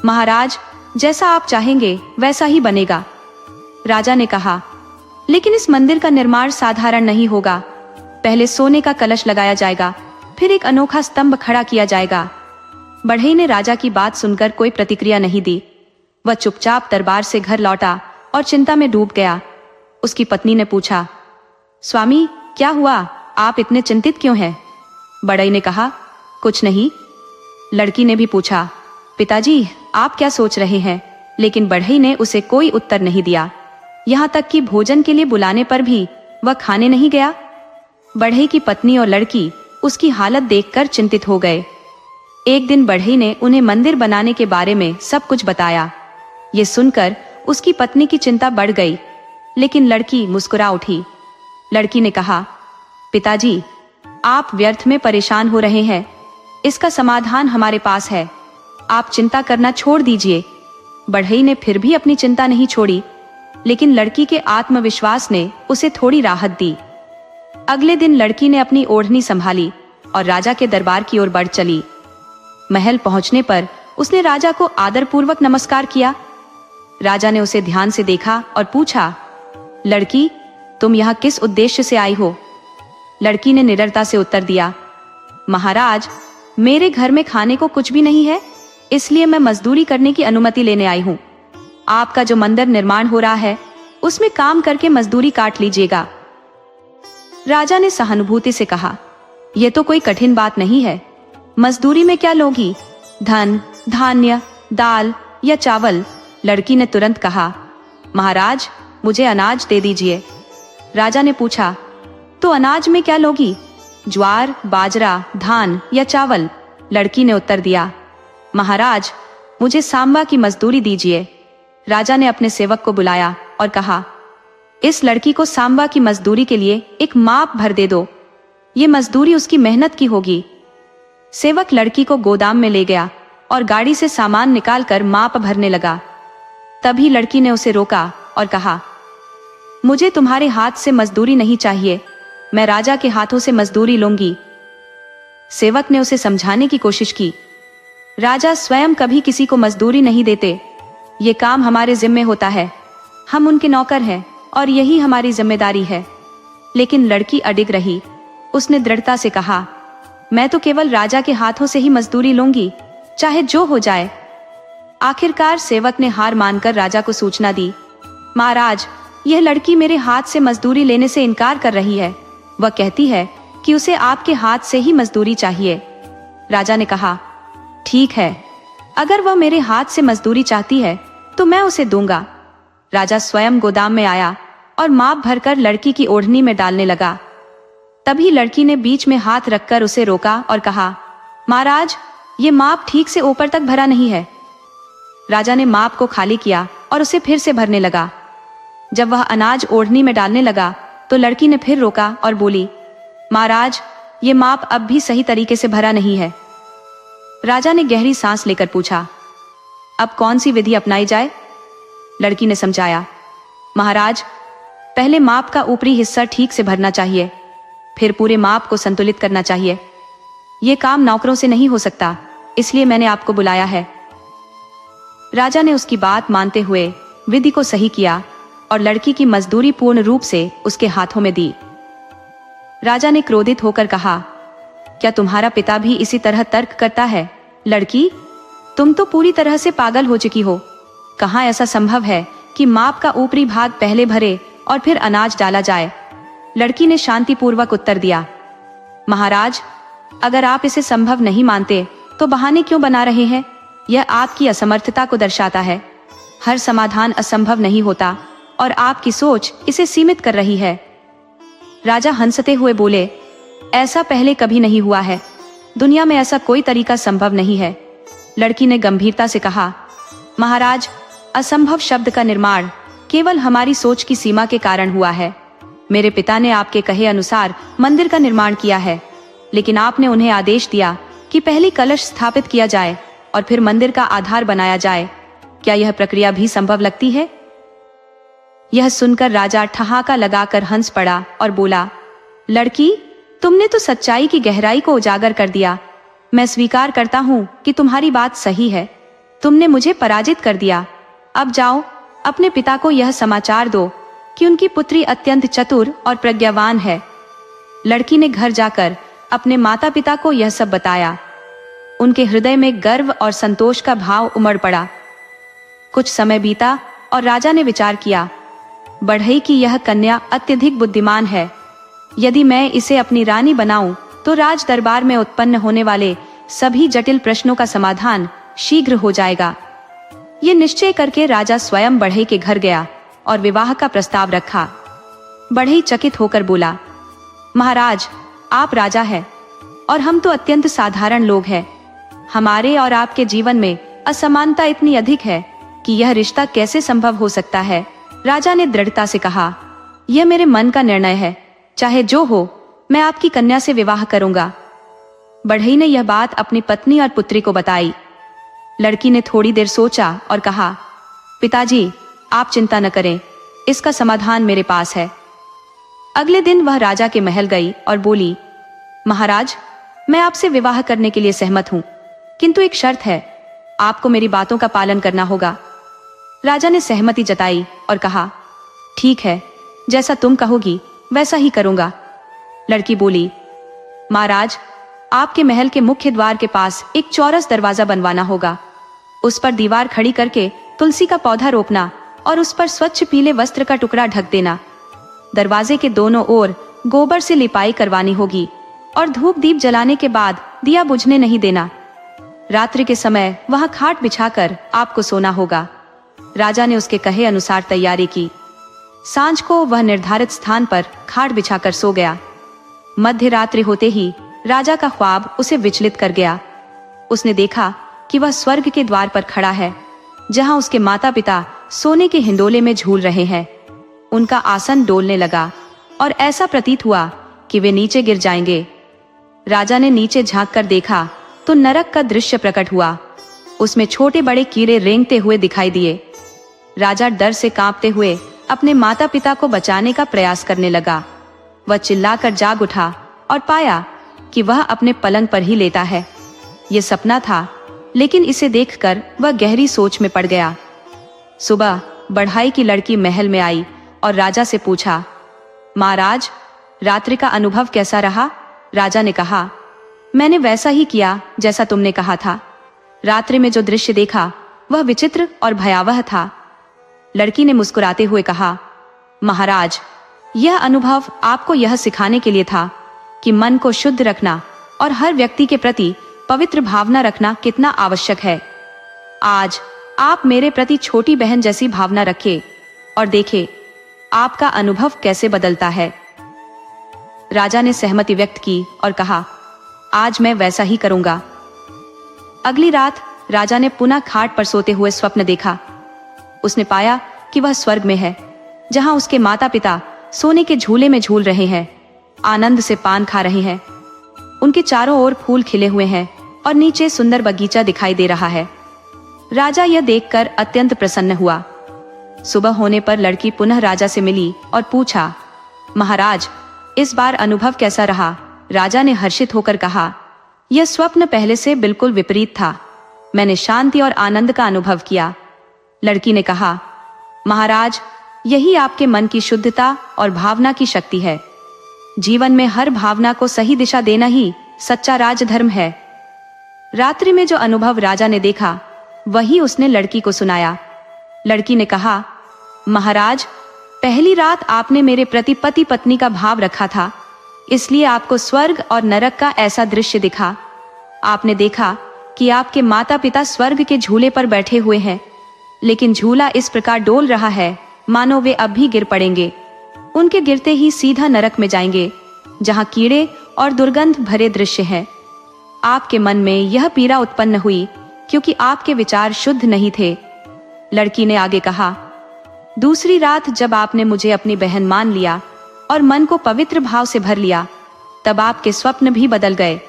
महाराज, जैसा आप चाहेंगे वैसा ही बनेगा। राजा ने कहा, लेकिन इस मंदिर का निर्माण साधारण नहीं होगा। पहले सोने का कलश लगाया जाएगा, फिर एक अनोखा स्तंभ खड़ा किया जाएगा। बढ़ई ने राजा की बात सुनकर कोई प्रतिक्रिया नहीं दी। वह चुपचाप दरबार से घर लौटा और चिंता में डूब गया। उसकी पत्नी ने पूछा, स्वामी, क्या हुआ? आप इतने चिंतित क्यों हैं? बढ़ई ने कहा, कुछ नहीं। लड़की ने भी पूछा, पिताजी, आप क्या सोच रहे हैं? लेकिन बढ़ई ने उसे कोई उत्तर नहीं दिया। यहाँ तक कि भोजन के लिए बुलाने पर भी वह खाने नहीं गया। बढ़ई की पत्नी और लड़की उसकी हालत देखकर चिंतित हो गए। एक दिन बढ़ई ने उन्हें मंदिर बनाने के बारे में सब कुछ बताया। ये सुनकर उसकी पत्नी की चिंता बढ़ गई, लेकिन लड़की मुस्कुरा उठी। लड़की ने कहा, पिताजी, आप व्यर्थ में परेशान हो रहे हैं। इसका समाधान हमारे पास है। आप चिंता करना छोड़ दीजिए। बढ़ई ने फिर भी अपनी चिंता नहीं छोड़ी, लेकिन लड़की के आत्मविश्वास ने उसे थोड़ी राहत दी। अगले दिन लड़की ने अपनी ओढ़नी संभाली और राजा के दरबार की ओर बढ़ चली। महल पहुंचने पर उसने राजा को आदरपूर्वक नमस्कार किया। राजा ने उसे ध्यान से देखा और पूछा, लड़की, तुम यहाँ किस उद्देश्य से आई हो? लड़की ने निडरता से उत्तर दिया, महाराज, मेरे घर में खाने को कुछ भी नहीं है, इसलिए मैं मजदूरी करने की अनुमति लेने आई हूँ। आपका जो मंदिर निर्माण हो रहा है उसमें काम करके मजदूरी काट लीजिएगा। राजा ने सहानुभूति से कहा, यह तो कोई कठिन बात नहीं है। मजदूरी में क्या लोगी? धन, धान्य, दाल या चावल? लड़की ने तुरंत कहा, महाराज, मुझे अनाज दे दीजिए। राजा ने पूछा, तो अनाज में क्या लोगी? ज्वार, बाजरा, धान या चावल? लड़की ने उत्तर दिया, महाराज, मुझे सांबा की मजदूरी दीजिए। राजा ने अपने सेवक को बुलाया और कहा, इस लड़की को सांबा की मजदूरी के लिए एक माप भर दे दो। ये मजदूरी उसकी मेहनत की होगी। सेवक लड़की को गोदाम में ले गया और गाड़ी से सामान निकालकर माप भरने लगा। तभी लड़की ने उसे रोका और कहा, मुझे तुम्हारे हाथ से मजदूरी नहीं चाहिए, मैं राजा के हाथों से मजदूरी लूंगी। सेवक ने उसे समझाने की कोशिश की, राजा स्वयं कभी किसी को मजदूरी नहीं देते। ये काम हमारे जिम्मे होता है, हम उनके नौकर हैं और यही हमारी जिम्मेदारी है। लेकिन लड़की अडिग रही। उसने दृढ़ता से कहा, मैं तो केवल राजा के हाथों से ही मजदूरी लूंगी, चाहे जो हो जाए। आखिरकार सेवक ने हार मानकर राजा को सूचना दी, महाराज, यह लड़की मेरे हाथ से मजदूरी लेने से इनकार कर रही है। वह कहती है कि उसे आपके हाथ से ही मजदूरी चाहिए। राजा ने कहा, ठीक है, अगर वह मेरे हाथ से मजदूरी चाहती है तो मैं उसे दूंगा। राजा स्वयं गोदाम में आया और माप भरकर लड़की की ओढ़नी में डालने लगा। तभी लड़की ने बीच में हाथ रखकर उसे रोका और कहा, महाराज, ये माप ठीक से ऊपर तक भरा नहीं है। राजा ने माप को खाली किया और उसे फिर से भरने लगा। जब वह अनाज ओढ़नी में डालने लगा तो लड़की ने फिर रोका और बोली, महाराज, ये माप अब भी सही तरीके से भरा नहीं है। राजा ने गहरी सांस लेकर पूछा, अब कौन सी विधि अपनाई जाए? लड़की ने समझाया, महाराज, पहले माप का ऊपरी हिस्सा ठीक से भरना चाहिए, फिर पूरे माप को संतुलित करना चाहिए। यह काम नौकरों से नहीं हो सकता, इसलिए मैंने आपको बुलाया है। राजा ने उसकी बात मानते हुए विधि को सही किया और लड़की की मजदूरी पूर्ण रूप से उसके हाथों में दी। राजा ने क्रोधित होकर कहा, क्या तुम्हारा पिता भी इसी तरह तर्क करता है? लड़की, तुम तो पूरी तरह से पागल हो चुकी हो। कहाँ ऐसा संभव है कि माप का ऊपरी भाग पहले भरे और फिर अनाज डाला जाए? लड़की ने शांतिपूर्वक उत्तर दिया, महाराज, अगर आप इसे संभव नहीं मानते तो बहाने क्यों बना रहे हैं? यह आपकी असमर्थता को दर्शाता है। हर समाधान असंभव नहीं होता और आपकी सोच इसे सीमित कर रही है। राजा हंसते हुए बोले, ऐसा पहले कभी नहीं हुआ है। दुनिया में ऐसा कोई तरीका संभव नहीं है। लड़की ने गंभीरता से कहा, महाराज, असंभव शब्द का निर्माण केवल हमारी सोच की सीमा के कारण हुआ है। मेरे पिता ने आपके कहे अनुसार मंदिर का निर्माण किया है, लेकिन आपने उन्हें आदेश दिया कि पहले कलश स्थापित किया जाए और फिर मंदिर का आधार बनाया जाए। क्या यह प्रक्रिया भी संभव लगती है? यह सुनकर राजा ठहाका लगाकर हंस पड़ा और बोला, लड़की, तुमने तो सच्चाई की गहराई को उजागर कर दिया। मैं स्वीकार करता हूँ कि तुम्हारी बात सही है। तुमने मुझे पराजित कर दिया। अब जाओ, अपने पिता को यह समाचार दो कि उनकी पुत्री अत्यंत चतुर और प्रज्ञावान है। लड़की ने घर जाकर अपने माता पिता को यह सब बताया। उनके हृदय में गर्व और संतोष का भाव उमड़ पड़ा। कुछ समय बीता और राजा ने विचार किया, बढ़ई की यह कन्या अत्यधिक बुद्धिमान है। यदि मैं इसे अपनी रानी बनाऊं तो राज दरबार में उत्पन्न होने वाले सभी जटिल प्रश्नों का समाधान शीघ्र हो जाएगा। ये निश्चय करके राजा स्वयं बढ़ई के घर गया और विवाह का प्रस्ताव रखा। बढ़ई चकित होकर बोला, महाराज, आप राजा हैं और हम तो अत्यंत साधारण लोग हैं। हमारे और आपके जीवन में असमानता इतनी अधिक है कि यह रिश्ता कैसे संभव हो सकता है? राजा ने दृढ़ता से कहा, यह मेरे मन का निर्णय है, चाहे जो हो, मैं आपकी कन्या से विवाह करूंगा। बढ़ई ने यह बात अपनी पत्नी और पुत्री को बताई। लड़की ने थोड़ी देर सोचा और कहा, पिताजी, आप चिंता न करें, इसका समाधान मेरे पास है। अगले दिन वह राजा के महल गई और बोली, महाराज, मैं आपसे विवाह करने के लिए सहमत हूं, किंतु एक शर्त है, आपको मेरी बातों का पालन करना होगा। राजा ने सहमति जताई और कहा, ठीक है, जैसा तुम कहोगी वैसा ही करूंगा। लड़की बोली, महाराज, आपके महल के मुख्य द्वार के पास एक चौरस दरवाजा बनवाना होगा। उस पर दीवार खड़ी करके तुलसी का पौधा रोपना और उस पर स्वच्छ पीले वस्त्र का टुकड़ा ढक देना। दरवाजे के दोनों ओर गोबर से लिपाई करवानी होगी और धूप दीप जलाने के बाद दिया बुझने नहीं देना। रात्रि के समय वहां खाट बिछाकर आपको सोना होगा। राजा ने उसके कहे अनुसार तैयारी की। सांझ को वह निर्धारित स्थान पर खाट बिछाकर सो गया। मध्य रात्रि होते ही राजा का ख्वाब उसे विचलित कर गया। उसने देखा कि वह स्वर्ग के द्वार पर खड़ा है, जहां उसके माता पिता सोने के हिंडोले में झूल रहे हैं। उनका आसन डोलने लगा और ऐसा प्रतीत हुआ कि वे नीचे गिर जाएंगे। राजा ने नीचे झांक कर देखा तो नरक का दृश्य प्रकट हुआ। उसमें छोटे बड़े कीड़े रेंगते हुए दिखाई दिए। राजा डर से कांपते हुए अपने माता पिता को बचाने का प्रयास करने लगा। वह चिल्लाकर जाग उठा और पाया कि वह अपने पलंग पर ही लेटा है। ये सपना था, लेकिन इसे देखकर वह गहरी सोच में पड़ गया। सुबह बढ़ाई की लड़की महल में आई और राजा से पूछा, महाराज, रात्रि का अनुभव कैसा रहा? राजा ने कहा, मैंने वैसा ही किया जैसा तुमने कहा था। रात्रि में जो दृश्य देखा वह विचित्र और भयावह था। लड़की ने मुस्कुराते हुए कहा, महाराज, यह अनुभव आपको यह सिखाने के लिए था कि मन को शुद्ध रखना और हर व्यक्ति के प्रति पवित्र भावना रखना कितना आवश्यक है। आज आप मेरे प्रति छोटी बहन जैसी भावना रखें और देखें आपका अनुभव कैसे बदलता है। राजा ने सहमति व्यक्त की और कहा, आज मैं वैसा ही करूंगा। अगली रात राजा ने पुनः खाट पर सोते हुए स्वप्न देखा। उसने पाया कि वह स्वर्ग में है, जहां उसके माता पिता सोने के झूले में झूल रहे हैं, आनंद से पान खा रहे हैं। उनके चारों ओर फूल खिले हुए हैं और नीचे सुंदर बगीचा दिखाई दे रहा है। राजा यह देखकर अत्यंत प्रसन्न हुआ। सुबह होने पर लड़की पुनः राजा से मिली और पूछा, महाराज, इस बार अनुभव कैसा रहा? राजा ने हर्षित होकर कहा, यह स्वप्न पहले से बिल्कुल विपरीत था। मैंने शांति और आनंद का अनुभव किया। लड़की ने कहा, महाराज, यही आपके मन की शुद्धता और भावना की शक्ति है। जीवन में हर भावना को सही दिशा देना ही सच्चा राजधर्म है। रात्रि में जो अनुभव राजा ने देखा वही उसने लड़की को सुनाया। लड़की ने कहा, महाराज, पहली रात आपने मेरे प्रति पति पत्नी का भाव रखा था, इसलिए आपको स्वर्ग और नरक का ऐसा दृश्य दिखा। आपने देखा कि आपके माता पिता स्वर्ग के झूले पर बैठे हुए हैं, लेकिन झूला इस प्रकार डोल रहा है मानो वे अब भी गिर पड़ेंगे। उनके गिरते ही सीधा नरक में जाएंगे, जहां कीड़े और दुर्गंध भरे दृश्य है। आपके मन में यह पीड़ा उत्पन्न हुई क्योंकि आपके विचार शुद्ध नहीं थे। लड़की ने आगे कहा, दूसरी रात जब आपने मुझे अपनी बहन मान लिया और मन को पवित्र भाव से भर लिया, तब आपके स्वप्न भी बदल गए।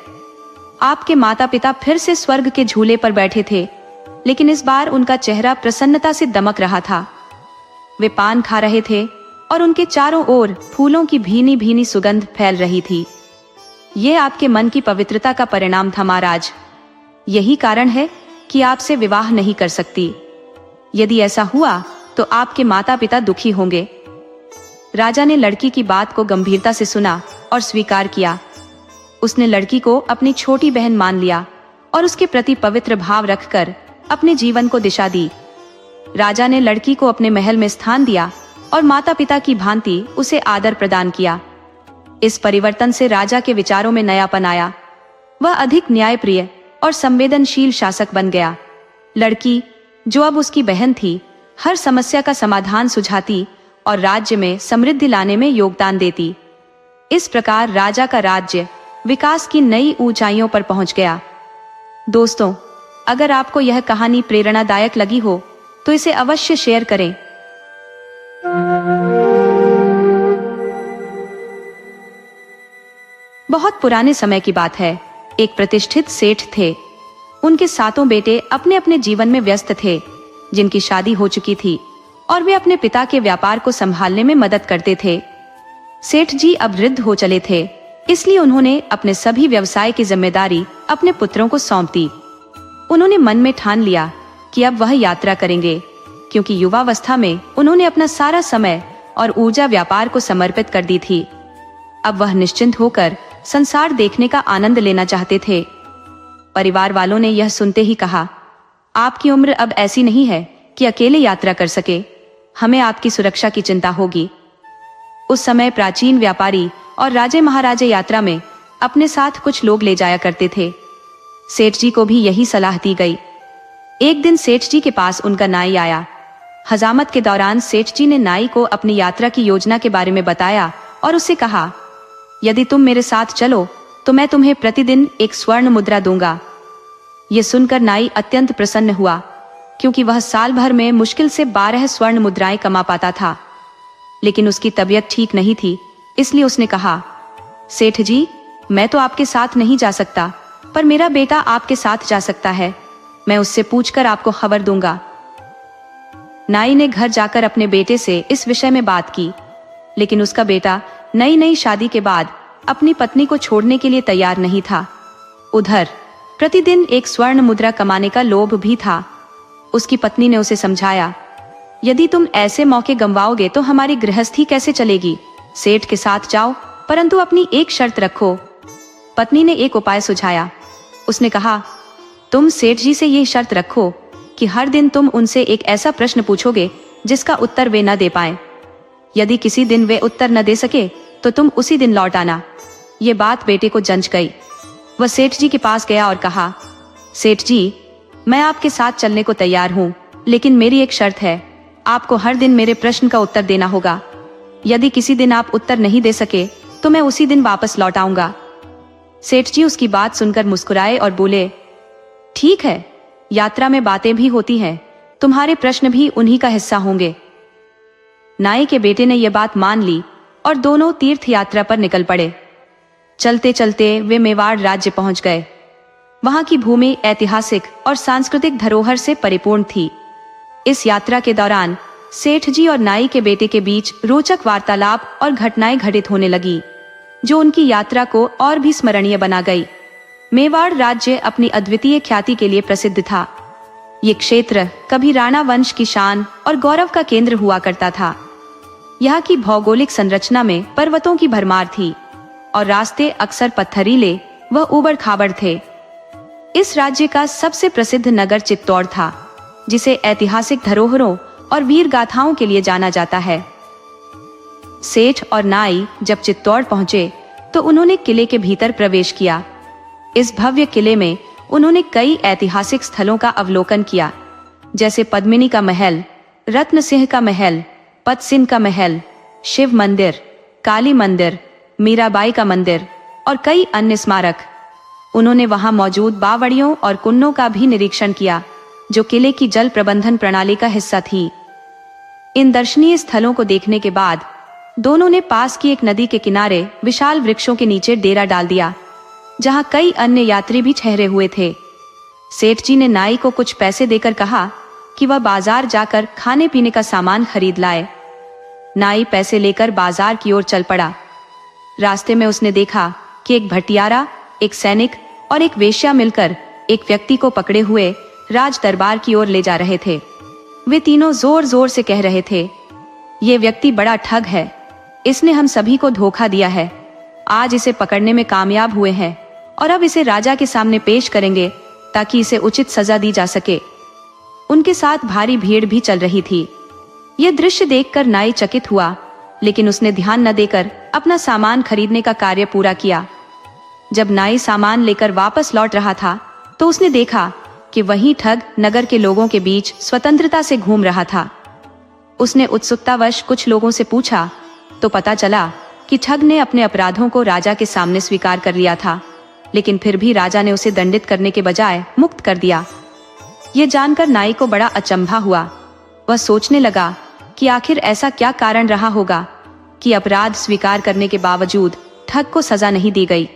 आपके माता पिता फिर से स्वर्ग के झूले पर बैठे थे, लेकिन इस बार उनका चेहरा प्रसन्नता से दमक रहा था। वे पान खा रहे थे और उनके चारों ओर फूलों की भीनी भीनी सुगंध फैल रही थी। ये आपके मन की पवित्रता का परिणाम था महाराज। यही कारण है कि आपसे विवाह नहीं कर सकती। यदि ऐसा हुआ तो आपके माता पिता दुखी होंगे। राजा ने लड़की की बात को गंभीरता से सुना और स्वीकार किया। उसने लड़की को अपनी छोटी बहन मान लिया और उसके प्रति पवित्र भाव रखकर अपने जीवन को दिशा दी। राजा ने लड़की को अपने महल में स्थान दिया और माता पिता की भांति उसे आदर प्रदान किया। इस परिवर्तन से राजा के विचारों में नयापन आया। वह अधिक न्यायप्रिय और संवेदनशील शासक बन गया। लड़की, जो अब उसकी बहन थी, हर समस्या का समाधान सुझाती और राज्य में समृद्धि लाने में योगदान देती। इस प्रकार राजा का राज्य विकास की नई ऊंचाइयों पर पहुंच गया। दोस्तों, अगर आपको यह कहानी प्रेरणादायक लगी हो तो इसे अवश्य शेयर करें। बहुत पुराने समय की बात है। एक प्रतिष्ठित सेठ थे। उनके 7 बेटे अपने अपने जीवन में व्यस्त थे, जिनकी शादी हो चुकी थी और वे अपने पिता के व्यापार को संभालने में मदद करते थे। सेठ जी अब वृद्ध हो चले थे, इसलिए उन्होंने अपने सभी व्यवसाय की जिम्मेदारी अपने पुत्रों को सौंप दी। उन्होंने मन में ठान लिया कि अब वह यात्रा करेंगे, क्योंकि युवावस्था में उन्होंने अपना सारा समय और ऊर्जा व्यापार को समर्पित कर दी थी। अब वह निश्चिंत होकर संसार देखने का आनंद लेना चाहते थे। परिवार वालों ने यह सुनते ही कहा, आपकी उम्र अब ऐसी नहीं है कि अकेले यात्रा कर सके, हमें आपकी सुरक्षा की चिंता होगी। उस समय प्राचीन व्यापारी और राजे महाराजे यात्रा में अपने साथ कुछ लोग ले जाया करते थे। सेठ जी को भी यही सलाह दी गई। एक दिन सेठ जी के पास उनका नाई आया। हजामत के दौरान सेठ जी ने नाई को अपनी यात्रा की योजना के बारे में बताया और उससे कहा, यदि तुम मेरे साथ चलो तो मैं तुम्हें प्रतिदिन एक स्वर्ण मुद्रा दूंगा। ये सुनकर नाई अत्यंत प्रसन्न हुआ, क्योंकि वह साल भर में मुश्किल से 12 स्वर्ण मुद्राएं कमा पाता था। लेकिन उसकी तबीयत ठीक नहीं थी, इसलिए उसने कहा, सेठ जी, मैं तो आपके साथ नहीं जा सकता, पर मेरा बेटा आपके साथ जा सकता है। मैं उससे पूछकर आपको खबर दूंगा। नाई ने घर जाकर अपने बेटे से इस विषय में बात की, लेकिन उसका बेटा नई नई शादी के बाद अपनी पत्नी को छोड़ने के लिए तैयार नहीं था। उधर प्रतिदिन एक स्वर्ण मुद्रा कमाने का लोभ भी था। उसकी पत्नी ने उसे समझाया, यदि तुम ऐसे मौके गंवाओगे तो हमारी गृहस्थी कैसे चलेगी। सेठ के साथ जाओ, परंतु अपनी एक शर्त रखो। पत्नी ने एक उपाय सुझाया। उसने कहा, तुम सेठ जी से ये शर्त रखो कि हर दिन तुम उनसे एक ऐसा प्रश्न पूछोगे जिसका उत्तर वे न दे पाए। यदि किसी दिन वे उत्तर न दे सके तो तुम उसी दिन लौट आना। ये बात बेटे को जंच गई। वह सेठ जी के पास गया और कहा, सेठ जी, मैं आपके साथ चलने को तैयार हूँ, लेकिन मेरी एक शर्त है। आपको हर दिन मेरे प्रश्न का उत्तर देना होगा। यदि किसी दिन आप उत्तर नहीं दे सके तो मैं उसी दिन वापस लौट आऊंगा। सेठ जी उसकी बात सुनकर मुस्कुराए और बोले, ठीक है, यात्रा में बातें भी होती हैं, तुम्हारे प्रश्न भी उन्हीं का हिस्सा होंगे। नाई के बेटे ने यह बात मान ली और दोनों तीर्थ यात्रा पर निकल पड़े। चलते चलते वे मेवाड़ राज्य पहुंच गए। वहां की भूमि ऐतिहासिक और सांस्कृतिक धरोहर से परिपूर्ण थी। इस यात्रा के दौरान सेठ जी और नाई के बेटे के बीच रोचक वार्तालाप और घटनाएं घटित होने लगी, जो उनकी यात्रा को और भी स्मरणीय बना गई। मेवाड़ राज्य अपनी अद्वितीय ख्याति के लिए प्रसिद्ध था। ये क्षेत्र कभी राणा वंश की शान और गौरव का केंद्र हुआ करता था। यहाँ की भौगोलिक संरचना में पर्वतों की भरमार थी और रास्ते अक्सर पत्थरीले व ऊबड़ खाबड़ थे। इस राज्य का सबसे प्रसिद्ध नगर चित्तौड़ था, जिसे ऐतिहासिक धरोहरों और वीर गाथाओं के लिए जाना जाता है। सेठ और नाई जब चित्तौड़ पहुंचे तो उन्होंने किले के भीतर प्रवेश किया। इस भव्य किले में उन्होंने कई ऐतिहासिक स्थलों का अवलोकन किया, जैसे पद्मिनी का महल, रत्न सिंह का महल, पतसिंह का महल, शिव मंदिर, काली मंदिर, मीराबाई का मंदिर और कई अन्य स्मारक। उन्होंने वहां मौजूद बावड़ियों और कुन्नों का भी निरीक्षण किया, जो किले की जल प्रबंधन प्रणाली का हिस्सा थी। इन दर्शनीय स्थलों को देखने के बाद दोनों ने पास की एक नदी के किनारे विशाल वृक्षों के नीचे डेरा डाल दिया, जहां कई अन्य यात्री भी ठहरे हुए थे। सेठ जी ने नाई को कुछ पैसे देकर कहा कि वह बाजार जाकर खाने पीने का सामान खरीद लाए। नाई पैसे लेकर बाजार की ओर चल पड़ा। रास्ते में उसने देखा कि एक भटियारा, एक सैनिक और एक वेश्या मिलकर एक व्यक्ति को पकड़े हुए राज दरबार की ओर ले जा रहे थे। वे तीनों जोर जोर से कह रहे थे, ये व्यक्ति बड़ा ठग है, इसने हम सभी को धोखा दिया है। आज इसे पकड़ने में कामयाब हुए हैं और अब इसे राजा के सामने पेश करेंगे ताकि इसे उचित सजा दी जा सके। उनके साथ भारी भीड़ भी चल रही थी। यह दृश्य देखकर नाई चकित हुआ, लेकिन उसने ध्यान न देकर अपना सामान खरीदने का कार्य पूरा किया। जब नाई सामान लेकर वापस लौट रहा था तो उसने देखा कि वही ठग नगर के लोगों के बीच स्वतंत्रता से घूम रहा था। उसने उत्सुकतावश कुछ लोगों से पूछा तो पता चला कि ठग ने अपने अपराधों को राजा के सामने स्वीकार कर लिया था, लेकिन फिर भी राजा ने उसे दंडित करने के बजाय मुक्त कर दिया। ये जानकर नाई को बड़ा अचंभा हुआ। वह सोचने लगा कि आखिर ऐसा क्या कारण रहा होगा कि अपराध स्वीकार करने के बावजूद ठग को सजा नहीं दी गई।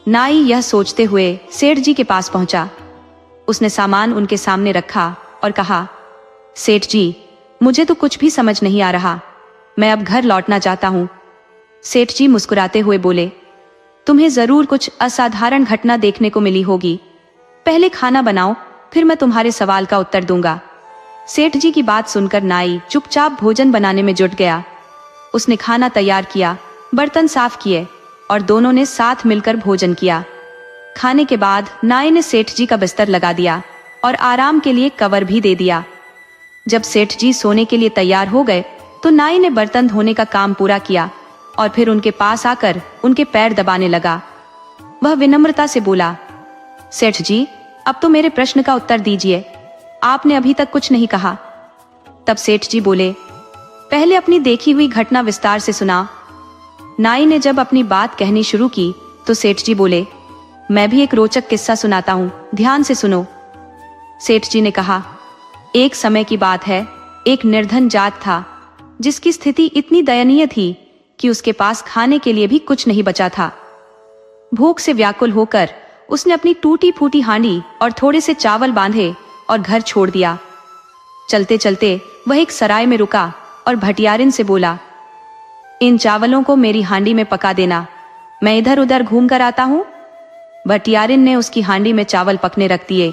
नाई यह सोचते हुए सेठ जी के पास पहुंचा। उसने सामान उनके सामने रखा और कहा, सेठ जी, मुझे तो कुछ भी समझ नहीं आ रहा, मैं अब घर लौटना चाहता हूँ। सेठ जी मुस्कुराते हुए बोले, तुम्हें जरूर कुछ असाधारण घटना देखने को मिली होगी। पहले खाना बनाओ, फिर मैं तुम्हारे सवाल का उत्तर दूंगा। सेठ जी की बात सुनकर नाई चुपचाप भोजन बनाने में जुट गया। उसने खाना तैयार किया, बर्तन साफ किए और दोनों ने साथ मिलकर भोजन किया। खाने के बाद नाई ने सेठ जी का बिस्तर लगा दिया और आराम के लिए कवर भी दे दिया। जब सेठ जी सोने के लिए तैयार हो गए तो नाई ने बर्तन धोने का काम पूरा किया और फिर उनके पास आकर उनके पैर दबाने लगा। वह विनम्रता से बोला, सेठ जी, अब तो मेरे प्रश्न का उत्तर दीजिए, आपने अभी तक कुछ नहीं कहा। तब सेठ जी बोले, पहले अपनी देखी हुई घटना विस्तार से सुना। नाई ने जब अपनी बात कहनी शुरू की तो सेठ जी बोले, मैं भी एक रोचक किस्सा सुनाता हूँ, ध्यान से सुनो। सेठ जी ने कहा, एक समय की बात है, एक निर्धन जाट था जिसकी स्थिति इतनी दयनीय थी कि उसके पास खाने के लिए भी कुछ नहीं बचा था। भूख से व्याकुल होकर उसने अपनी टूटी फूटी हांडी और थोड़े से चावल बांधे और घर छोड़ दिया। चलते चलते वह एक सराय में रुका और भटियारिन से बोला, इन चावलों को मेरी हांडी में पका देना, मैं इधर उधर घूम कर आता हूँ। भटियारिन ने उसकी हांडी में चावल पकने रख दिए,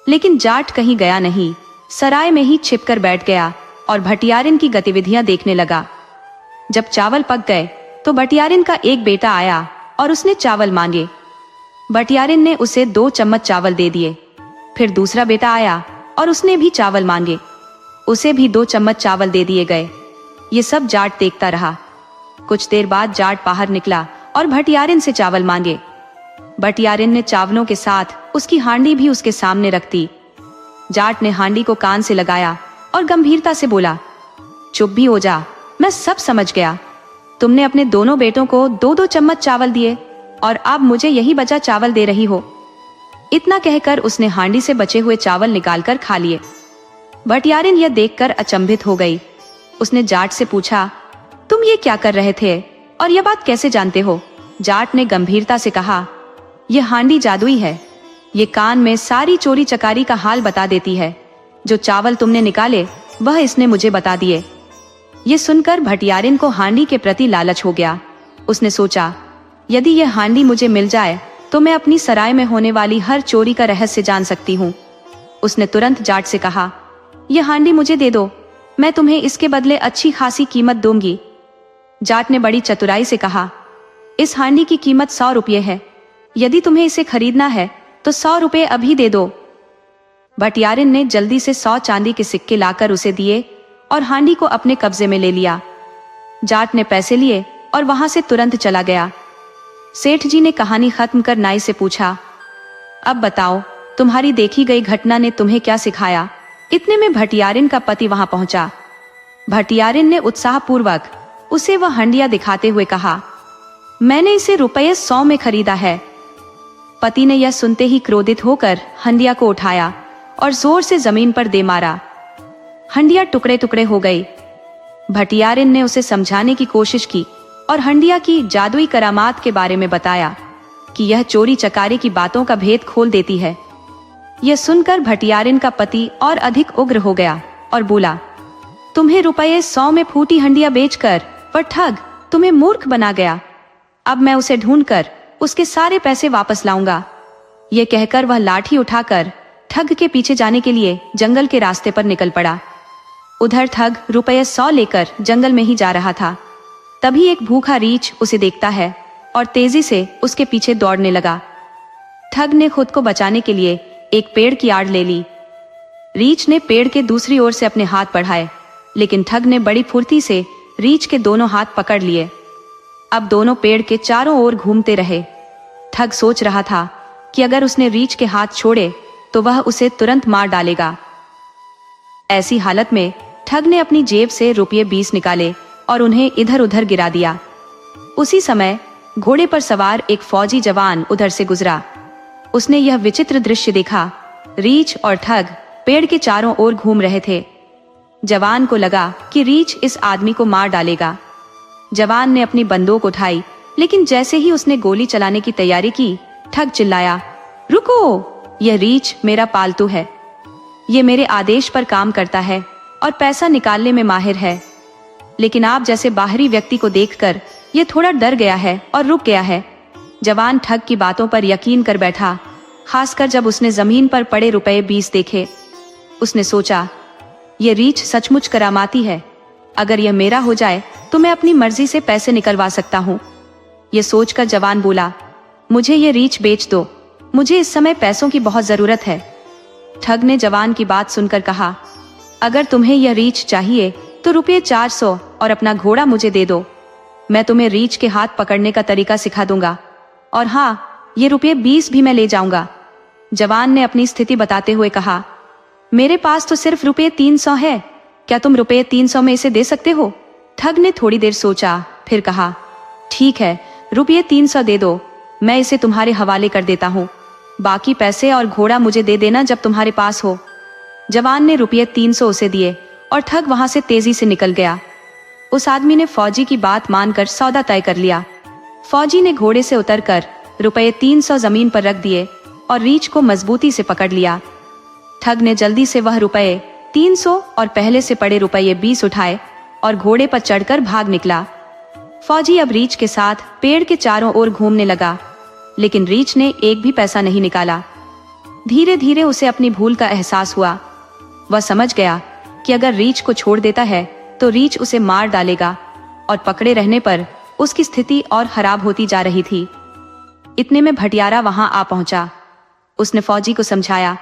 लेकिन जाट कहीं गया नहीं सराय में ही छिपकर बैठ गया और भटियारिन की गतिविधियां देखने लगा। जब चावल पक गए तो भटियारिन का एक बेटा आया और उसने चावल मांगे। भटियारिन ने उसे 2 चम्मच चावल दे दिए। फिर दूसरा बेटा आया और उसने भी चावल मांगे। उसे भी 2 चम्मच चावल दे दिए गए। ये सब जाट देखता रहा। कुछ देर बाद जाट बाहर निकला और भटियारिन से चावल मांगे। भटियारिन ने चावलों के साथ उसकी हांडी भी उसके सामने रख दी। जाट ने हांडी को कान से लगाया और गंभीरता से बोला, चुप भी हो जा, मैं सब समझ गया। तुमने अपने दोनों बेटों को 2-2 चम्मच चावल दिए और अब मुझे यही बचा चावल दे रही हो। इतना कहकर उसने हांडी से बचे हुए चावल निकालकर खा लिए। भटियारिन यह देखकर अचंभित हो गई। उसने जाट से पूछा, तुम ये क्या कर रहे थे और यह बात कैसे जानते हो? जाट ने गंभीरता से कहा, यह हांडी जादुई है। ये कान में सारी चोरी चकारी का हाल बता देती है। जो चावल तुमने निकाले वह इसने मुझे बता दिए। ये सुनकर भटियारिन को हांडी के प्रति लालच हो गया। उसने सोचा, यदि यह हांडी मुझे मिल जाए तो मैं अपनी सराय में होने वाली हर चोरी का रहस्य जान सकती हूँ। उसने तुरंत जाट से कहा, यह हांडी मुझे दे दो, मैं तुम्हें इसके बदले अच्छी खासी कीमत दूंगी। जाट ने बड़ी चतुराई से कहा, इस हांडी की कीमत 100 रुपये है। यदि तुम्हें इसे खरीदना है तो 100 रुपये अभी दे दो। भटियारिन ने जल्दी से 100 चांदी के सिक्के लाकर उसे दिए और हांडी को अपने कब्जे में ले लिया। जाट ने पैसे लिए और वहां से तुरंत चला गया। सेठ जी ने कहानी खत्म कर नाई से पूछा, अब बताओ, तुम्हारी देखी गई घटना ने तुम्हें क्या सिखाया? इतने में भटियारिन का पति वहां पहुंचा। भटियारिन ने उत्साहपूर्वक उसे वह हंडिया दिखाते हुए कहा, मैंने इसे रुपये 100 में खरीदा है। पति ने यह सुनते ही क्रोधित होकर हंडिया को उठाया और जोर से जमीन पर दे मारा। हंडिया टुकड़े टुकड़े हो गई। भटियारिन ने उसे समझाने की कोशिश की और हंडिया की जादुई करामात के बारे में बताया कि यह चोरी चकारी की बातों का भेद खोल देती है। यह सुनकर भटियारिन का पति और अधिक उग्र हो गया और बोला, तुम्हें रुपये 100 में फूटी हंडिया बेचकर वह ठग तुम्हें मूर्ख बना गया। अब मैं उसे ढूंढकर उसके सारे पैसे वापस लाऊंगा। यह कहकर वह लाठी उठाकर ठग के पीछे जाने के लिए जंगल के रास्ते पर निकल पड़ा। उधर ठग रुपये 100 लेकर जंगल में ही जा रहा था। तभी एक भूखा रीछ उसे देखता है और तेजी से उसके पीछे दौड़ने लगा। ठग ने खुद को बचाने के लिए एक पेड़ की आड़ ले ली। रीछ ने पेड़ के दूसरी ओर से अपने हाथ बढ़ाए, लेकिन ठग ने बड़ी फुर्ती से रीछ के दोनों हाथ पकड़ लिए। अब दोनों पेड़ के चारों ओर घूमते रहे। ठग सोच रहा था कि अगर उसने रीछ के हाथ छोड़े तो वह उसे तुरंत मार डालेगा। ऐसी हालत में ठग ने अपनी जेब से रुपये 20 निकाले और उन्हें इधर उधर गिरा दिया। उसी समय घोड़े पर सवार एक फौजी जवान उधर से गुजरा। उसने यह विचित्र दृश्य देखा। रीछ और ठग पेड़ के चारों ओर घूम रहे थे। जवान को लगा कि रीछ इस आदमी को मार डालेगा। जवान ने अपनी बंदूक उठाई, लेकिन जैसे ही उसने गोली चलाने की तैयारी की, ठग चिल्लाया, रुको, यह रीछ मेरा पालतू है। ये मेरे आदेश पर काम करता है और पैसा निकालने में माहिर है। लेकिन आप जैसे बाहरी व्यक्ति को देखकर यह थोड़ा डर गया है और रुक गया है। जवान ठग की बातों पर यकीन कर बैठा, खासकर जब उसने जमीन पर पड़े रुपये 20 देखे। उसने सोचा, यह रीछ सचमुच करामाती है। अगर यह मेरा हो जाए तो मैं अपनी मर्जी से पैसे निकलवा सकता हूँ। यह सोचकर जवान बोला, मुझे यह रीछ बेच दो, मुझे इस समय पैसों की बहुत जरूरत है। ठग ने जवान की बात सुनकर कहा, अगर तुम्हें यह रीछ चाहिए तो रुपये 400 और अपना घोड़ा मुझे दे दो। मैं तुम्हें रीछ के हाथ पकड़ने का तरीका सिखा दूंगा, और हाँ, ये रुपये 20 भी मैं ले जाऊंगा। जवान ने अपनी स्थिति बताते हुए कहा, मेरे पास तो सिर्फ रुपये 300 है, क्या तुम रुपये 300 में इसे दे सकते हो? ठग ने थोड़ी देर सोचा, फिर कहा, ठीक है, रुपये 300 दे दो, मैं इसे तुम्हारे हवाले कर देता हूँ। बाकी पैसे और घोड़ा मुझे दे देना जब तुम्हारे पास हो। जवान ने रुपये 300 उसे दिए और ठग वहां से तेजी से निकल गया। उस आदमी ने फौजी की बात मानकर सौदा तय कर लिया। फौजी ने घोड़े से उतरकर रुपये 300 जमीन पर रख दिए और रीछ को मजबूती से पकड़ लिया। ठग ने जल्दी से वह रुपये 300 और पहले से पड़े रुपये 20 उठाए और घोड़े पर चढ़कर भाग निकला। फौजी अब रीछ के साथ पेड़ के चारों ओर घूमने लगा, लेकिन रीछ ने एक भी पैसा नहीं निकाला। धीरे धीरे उसे अपनी भूल का एहसास हुआ। वह समझ गया कि अगर रीछ को छोड़ देता है तो रीछ उसे मार डालेगा और पकड़े रहने पर उसकी स्थिति और खराब होती जा रही थी। इतने में भटियारा वहां आ पहुंचा। उसने फौजी को समझाया,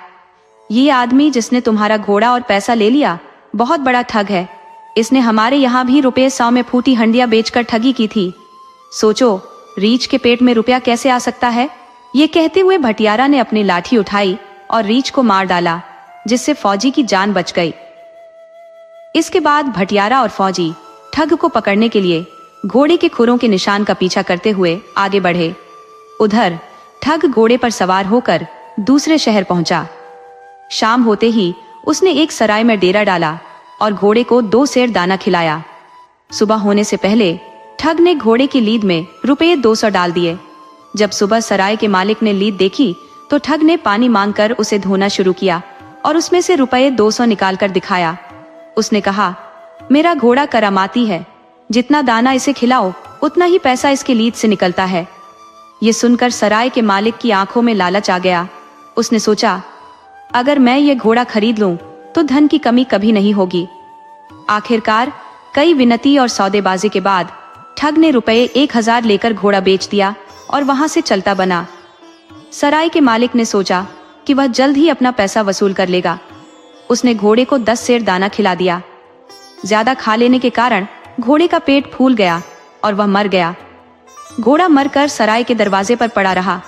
ये आदमी जिसने तुम्हारा घोड़ा और पैसा ले लिया बहुत बड़ा ठग है। इसने हमारे यहाँ भी ₹100 में फूटी हंडिया बेचकर ठगी की थी। सोचो रीछ के पेट में रुपया कैसे आ सकता है। ये कहते हुए भटियारा ने अपनी लाठी उठाई और रीछ को मार डाला, जिससे फौजी की जान बच गई। इसके बाद भटियारा और फौजी ठग को पकड़ने के लिए घोड़े के खुरों के निशान का पीछा करते हुए आगे बढ़े। उधर ठग घोड़े पर सवार होकर दूसरे शहर पहुंचा। शाम होते ही उसने एक सराय में डेरा डाला और घोड़े को 2 सेर दाना खिलाया। सुबह होने से पहले ठग ने घोड़े की लीद में ₹200 डाल दिए। जब सुबह सराय के मालिक ने लीद देखी तो ठग ने पानी मांगकर उसे धोना शुरू किया और उसमें से ₹200 निकालकर दिखाया। उसने कहा, मेरा घोड़ा करामाती है, जितना दाना इसे खिलाओ उतना ही पैसा इसकी लीद से निकलता है। ये सुनकर सराय के मालिक की आंखों में लालच आ गया। उसने सोचा, अगर मैं ये घोड़ा खरीद लूं तो धन की कमी कभी नहीं होगी। आखिरकार कई विनती और सौदेबाजी के बाद ठग ने ₹1000 लेकर घोड़ा बेच दिया और वहां से चलता बना। सराय के मालिक ने सोचा कि वह जल्द ही अपना पैसा वसूल कर लेगा। उसने घोड़े को 10 सेर दाना खिला दिया। ज्यादा खा लेने के कारण घोड़े का पेट फूल गया और वह मर गया। घोड़ा मरकर सराय के दरवाजे पर पड़ा रहा।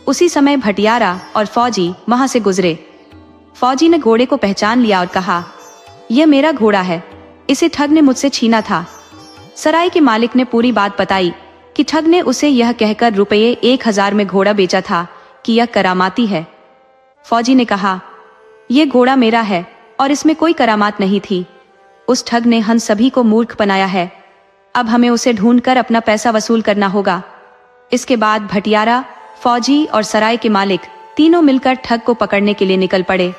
उसी समय भटियारा और फौजी वहां से गुजरे। फौजी ने घोड़े को पहचान लिया और कहा, यह मेरा घोड़ा है, इसे ठग ने मुझसे छीना था। सराय के मालिक ने पूरी बात बताई कि ठग ने उसे यह कहकर ₹1000 में घोड़ा बेचा था कि यह करामाती है। फौजी ने कहा, यह घोड़ा मेरा है और इसमें कोई करामात नहीं थी। उस ठग ने हम सभी को मूर्ख बनाया है। अब हमें उसे ढूंढकर अपना पैसा वसूल करना होगा। इसके बाद भटियारा, फौजी और सराय के मालिक तीनों मिलकर ठग को पकड़ने के लिए निकल पड़े।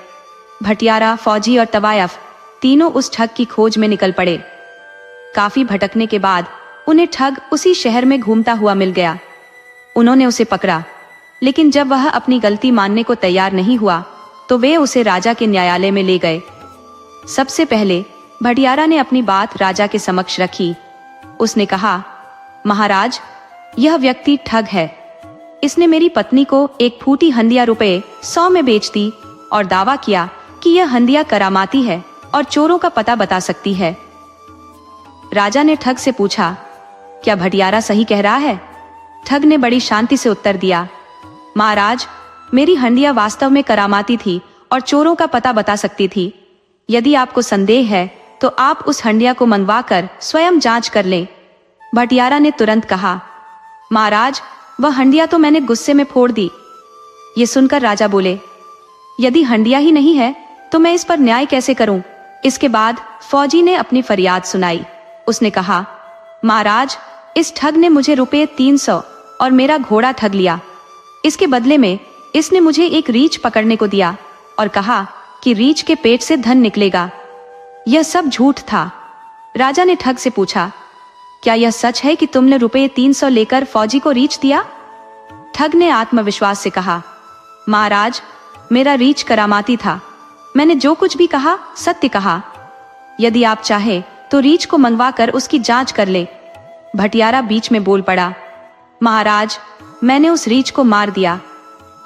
भटियारा, फौजी और तवायफ तीनों उस ठग की खोज में निकल पड़े। काफी भटकने के बाद उन्हें ठग उसी शहर में घूमता हुआ मिल गया। उन्होंने उसे पकड़ा, लेकिन जब वह अपनी गलती मानने को तैयार नहीं हुआ तो वे उसे राजा के न्यायालय में ले गए। सबसे पहले भटियारा ने अपनी बात राजा के समक्ष रखी। उसने कहा, महाराज, यह व्यक्ति ठग है। इसने मेरी पत्नी को एक फूटी हंडिया ₹100 में बेच दी और दावा किया कि यह हंडिया करामाती है और चोरों का पता बता सकती है। राजा ने ठग से पूछा, क्या भटियारा सही कह रहा है? ठग ने बड़ी शांति से उत्तर दिया, महाराज, मेरी हंडिया वास्तव में करामाती थी और चोरों का पता बता सकती थी। यदि आपको संदेह है तो आप उस हंडिया को मंगवा कर स्वयं जांच कर लें। भटियारा ने तुरंत कहा, महाराज, वह हंडिया तो मैंने गुस्से में फोड़ दी। ये सुनकर राजा बोले, यदि हंडिया ही नहीं है तो मैं इस पर न्याय कैसे करूं? इसके बाद फौजी ने अपनी फरियाद सुनाई। उसने कहा, महाराज, इस ठग ने मुझे ₹300 और मेरा घोड़ा ठग लिया। इसके बदले में इसने मुझे एक रीछ पकड़ने को दिया और कहा कि रीछ के पेट से धन निकलेगा। यह सब झूठ था। राजा ने ठग से पूछा, क्या यह सच है कि तुमने ₹300 लेकर फौजी को रीछ दिया? ठग ने आत्मविश्वास से कहा, महाराज, मेरा रीछ करामाती था। मैंने जो कुछ भी कहा सत्य कहा। यदि आप चाहे तो रीछ को मंगवा कर उसकी जांच कर ले। भटियारा बीच में बोल पड़ा, महाराज, मैंने उस रीछ को मार दिया।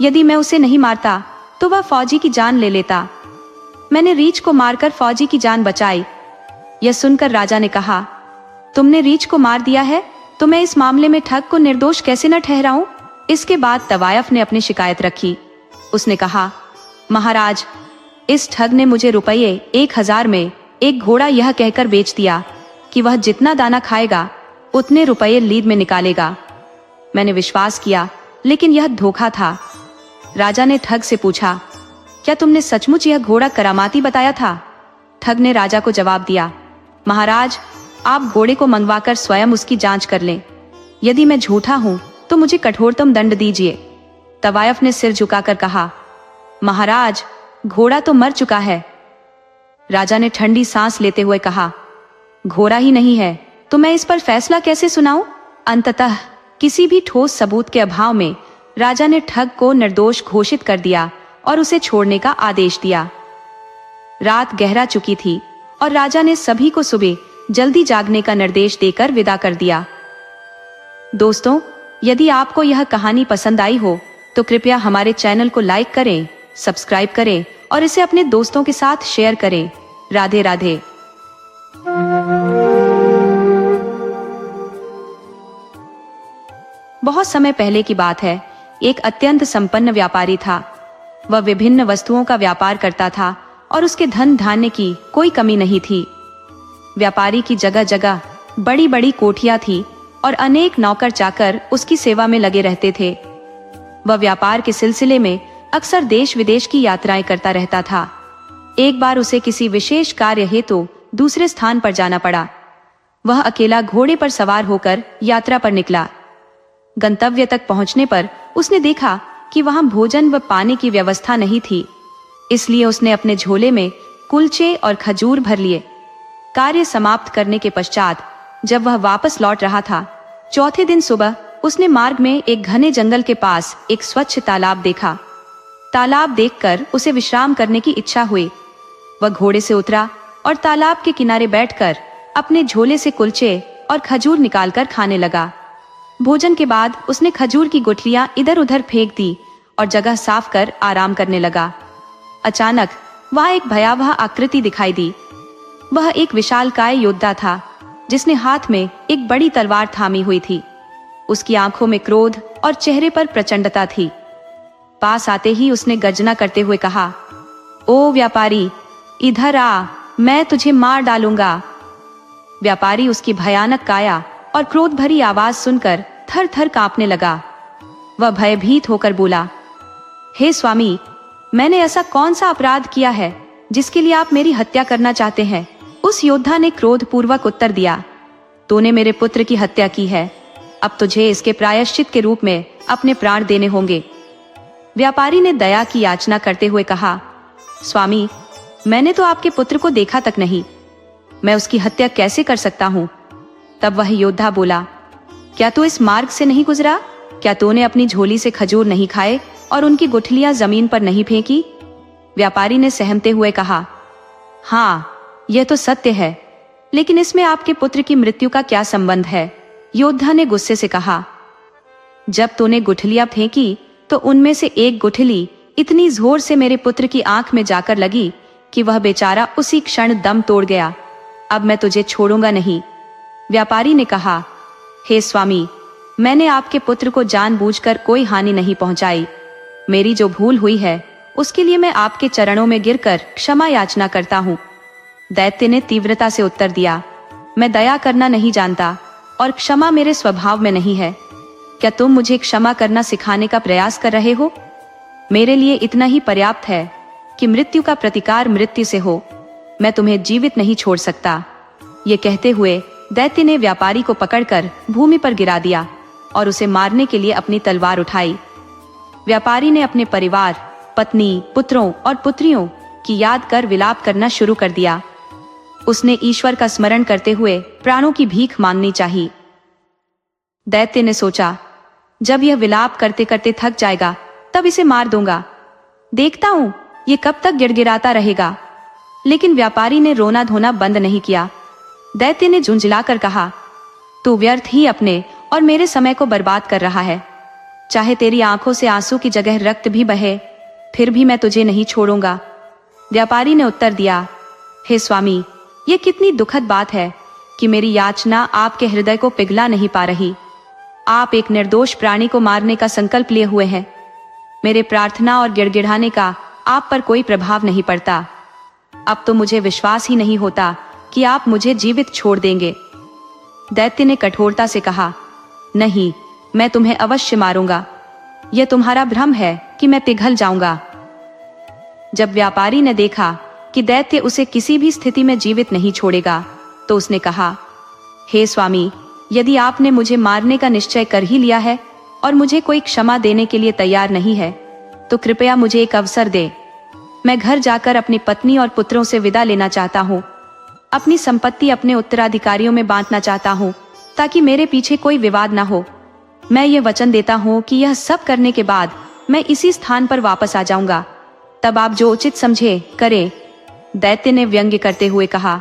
यदि मैं उसे नहीं मारता तो वह फौजी की जान ले लेता। मैंने रीछ को मारकर फौजी की जान बचाई। यह सुनकर राजा ने कहा, तुमने रीछ को मार दिया है तो मैं इस मामले में ठग को निर्दोष कैसे न ठहराऊं? इसके बाद तवायफ ने अपनी शिकायत रखी। उसने कहा, महाराज, इस ठग ने मुझे ₹1000 में एक घोड़ा यह कहकर बेच दिया कि वह जितना दाना खाएगा उतने रुपये लीद में निकालेगा। मैंने विश्वास किया, लेकिन यह धोखा था। राजा ने ठग से पूछा, क्या तुमने सचमुच यह घोड़ा करामाती बताया था? ठग ने राजा को जवाब दिया, महाराज, आप घोड़े को मंगवाकर स्वयं उसकी जांच कर लें। यदि मैं झूठा हूं तो मुझे कठोरतम दंड दीजिए। तवायफ ने सिर झुकाकर कहा, महाराज, घोड़ा तो मर चुका है। राजा ने ठंडी सांस लेते हुए कहा, घोड़ा ही नहीं है तो मैं इस पर फैसला कैसे सुनाऊं? अंततः किसी भी ठोस सबूत के अभाव में राजा ने ठग को निर्दोष घोषित कर दिया और उसे छोड़ने का आदेश दिया। रात गहरा चुकी थी और राजा ने सभी को सुबह जल्दी जागने का निर्देश देकर विदा कर दिया। दोस्तों, यदि आपको यह कहानी पसंद आई हो तो कृपया हमारे चैनल को लाइक करें, सब्सक्राइब करें और इसे अपने दोस्तों के साथ शेयर करें। राधे राधे। बहुत समय पहले की बात है। एक अत्यंत संपन्न व्यापारी था। वह विभिन्न वस्तुओं का व्यापार करता था और उसके धन धान्य की कोई कमी नहीं थी। व्यापारी की जगह जगह बड़ी बड़ी कोठियां थी और अनेक नौकर चाकर उसकी सेवा में लगे रहते थे। वह व्यापार के सिलसिले में अक्सर देश विदेश की यात्राएं करता रहता था। एक बार उसे किसी विशेष कार्य हेतु दूसरे स्थान पर जाना पड़ा। वह अकेला घोड़े पर सवार होकर यात्रा पर निकला। गंतव्य तक पहुंचने पर उसने देखा कि वहां भोजन व पानी की व्यवस्था नहीं थी, इसलिए उसने अपने झोले में कुलचे और खजूर भर लिए। कार्य समाप्त करने के पश्चात जब वह वापस लौट रहा था, चौथे दिन सुबह उसने मार्ग में एक घने जंगल के पास एक स्वच्छ तालाब देखा। तालाब देखकर उसे विश्राम करने की इच्छा हुई। वह घोड़े से उतरा और तालाब के किनारे बैठकर अपने झोले से कुलचे और खजूर निकालकर खाने लगा। भोजन के बाद उसने खजूर की गुठलियां इधर उधर फेंक दी और जगह साफ कर आराम करने लगा। अचानक वहां एक भयावह आकृति दिखाई दी। वह एक विशालकाय योद्धा था जिसने हाथ में एक बड़ी तलवार थामी हुई थी। उसकी आंखों में क्रोध और चेहरे पर प्रचंडता थी। पास आते ही उसने गर्जना करते हुए कहा, ओ व्यापारी, इधर आ, मैं तुझे मार डालूंगा। व्यापारी उसकी भयानक काया और क्रोध भरी आवाज सुनकर थर थर कांपने लगा। वह भयभीत होकर बोला, हे स्वामी, मैंने ऐसा कौन सा अपराध किया है जिसके लिए आप मेरी हत्या करना चाहते हैं? उस योद्धा ने क्रोधपूर्वक उत्तर दिया, तूने मेरे पुत्र की हत्या की है। अब तुझे इसके प्रायश्चित के रूप में अपने प्राण देने होंगे। व्यापारी ने दया की याचना करते हुए कहा, स्वामी, मैंने तो आपके पुत्र को देखा तक नहीं, मैं उसकी हत्या कैसे कर सकता हूँ? तब वह योद्धा बोला, क्या तू इस मार्ग से नहीं गुजरा? क्या तूने अपनी झोली से खजूर नहीं खाए और उनकी गुठलियां जमीन पर नहीं फेंकी? व्यापारी ने सहमते हुए कहा, हाँ, यह तो सत्य है, लेकिन इसमें आपके पुत्र की मृत्यु का क्या संबंध है? योद्धा ने गुस्से से कहा, जब तूने गुठलियां फेंकी तो उनमें से एक गुठली इतनी जोर से मेरे पुत्र की आंख में जाकर लगी कि वह बेचारा उसी क्षण दम तोड़ गया। अब मैं तुझे छोड़ूंगा नहीं। व्यापारी ने कहा, हे स्वामी, मैंने आपके पुत्र को जानबूझकर कोई हानि नहीं पहुंचाई। मेरी जो भूल हुई है उसके लिए मैं आपके चरणों में गिरकर क्षमा याचना करता हूँ। दैत्य ने तीव्रता से उत्तर दिया, मैं दया करना नहीं जानता और क्षमा मेरे स्वभाव में नहीं है। क्या तुम मुझे क्षमा करना सिखाने का प्रयास कर रहे हो? मेरे लिए इतना ही पर्याप्त है कि मृत्यु का प्रतिकार मृत्यु से हो। मैं तुम्हें जीवित नहीं छोड़ सकता। ये कहते हुए दैत्य ने व्यापारी को पकड़कर भूमि पर गिरा दिया और उसे मारने के लिए अपनी तलवार उठाई। व्यापारी ने अपने परिवार, पत्नी, पुत्रों और पुत्रियों की याद कर विलाप करना शुरू कर दिया। उसने ईश्वर का स्मरण करते हुए प्राणों की भीख मांगनी चाहिए। दैत्य ने सोचा, जब यह विलाप करते करते थक जाएगा तब इसे मार दूंगा। देखता हूं ये कब तक गिड़गिड़ाता रहेगा। लेकिन व्यापारी ने रोना धोना बंद नहीं किया। दैत्य ने झुंझलाकर कहा, तू व्यर्थ ही अपने और मेरे समय को बर्बाद कर रहा है। चाहे तेरी आंखों से आंसू की जगह रक्त भी बहे, फिर भी मैं तुझे नहीं छोड़ूंगा। व्यापारी ने उत्तर दिया, हे स्वामी, ये कितनी दुखद बात है कि मेरी याचना आपके हृदय को पिघला नहीं पा रही। आप एक निर्दोष प्राणी को मारने का संकल्प लिए हुए हैं। मेरे प्रार्थना और गिड़गिड़ाने का आप पर कोई प्रभाव नहीं पड़ता। अब तो मुझे विश्वास ही नहीं होता कि आप मुझे जीवित छोड़ देंगे। दैत्य ने कठोरता से कहा, नहीं, मैं तुम्हें अवश्य मारूंगा। यह तुम्हारा भ्रम है कि मैं पिघल जाऊंगा। जब व्यापारी ने देखा कि दैत्य उसे किसी भी स्थिति में जीवित नहीं छोड़ेगा, तो उसने कहा, हे स्वामी, यदि आपने मुझे मारने का निश्चय कर ही लिया है और मुझे कोई क्षमा देने के लिए तैयार नहीं है, तो कृपया मुझे एक अवसर दे। मैं घर जाकर अपनी पत्नी और पुत्रों से विदा लेना चाहता हूँ। अपनी संपत्ति अपने उत्तराधिकारियों में बांटना चाहता हूँ ताकि मेरे पीछे कोई विवाद ना हो। मैं ये वचन देता हूँ कि यह सब करने के बाद मैं इसी स्थान पर वापस आ जाऊंगा। तब आप जो उचित समझे करें। दैत्य ने व्यंग्य करते हुए कहा,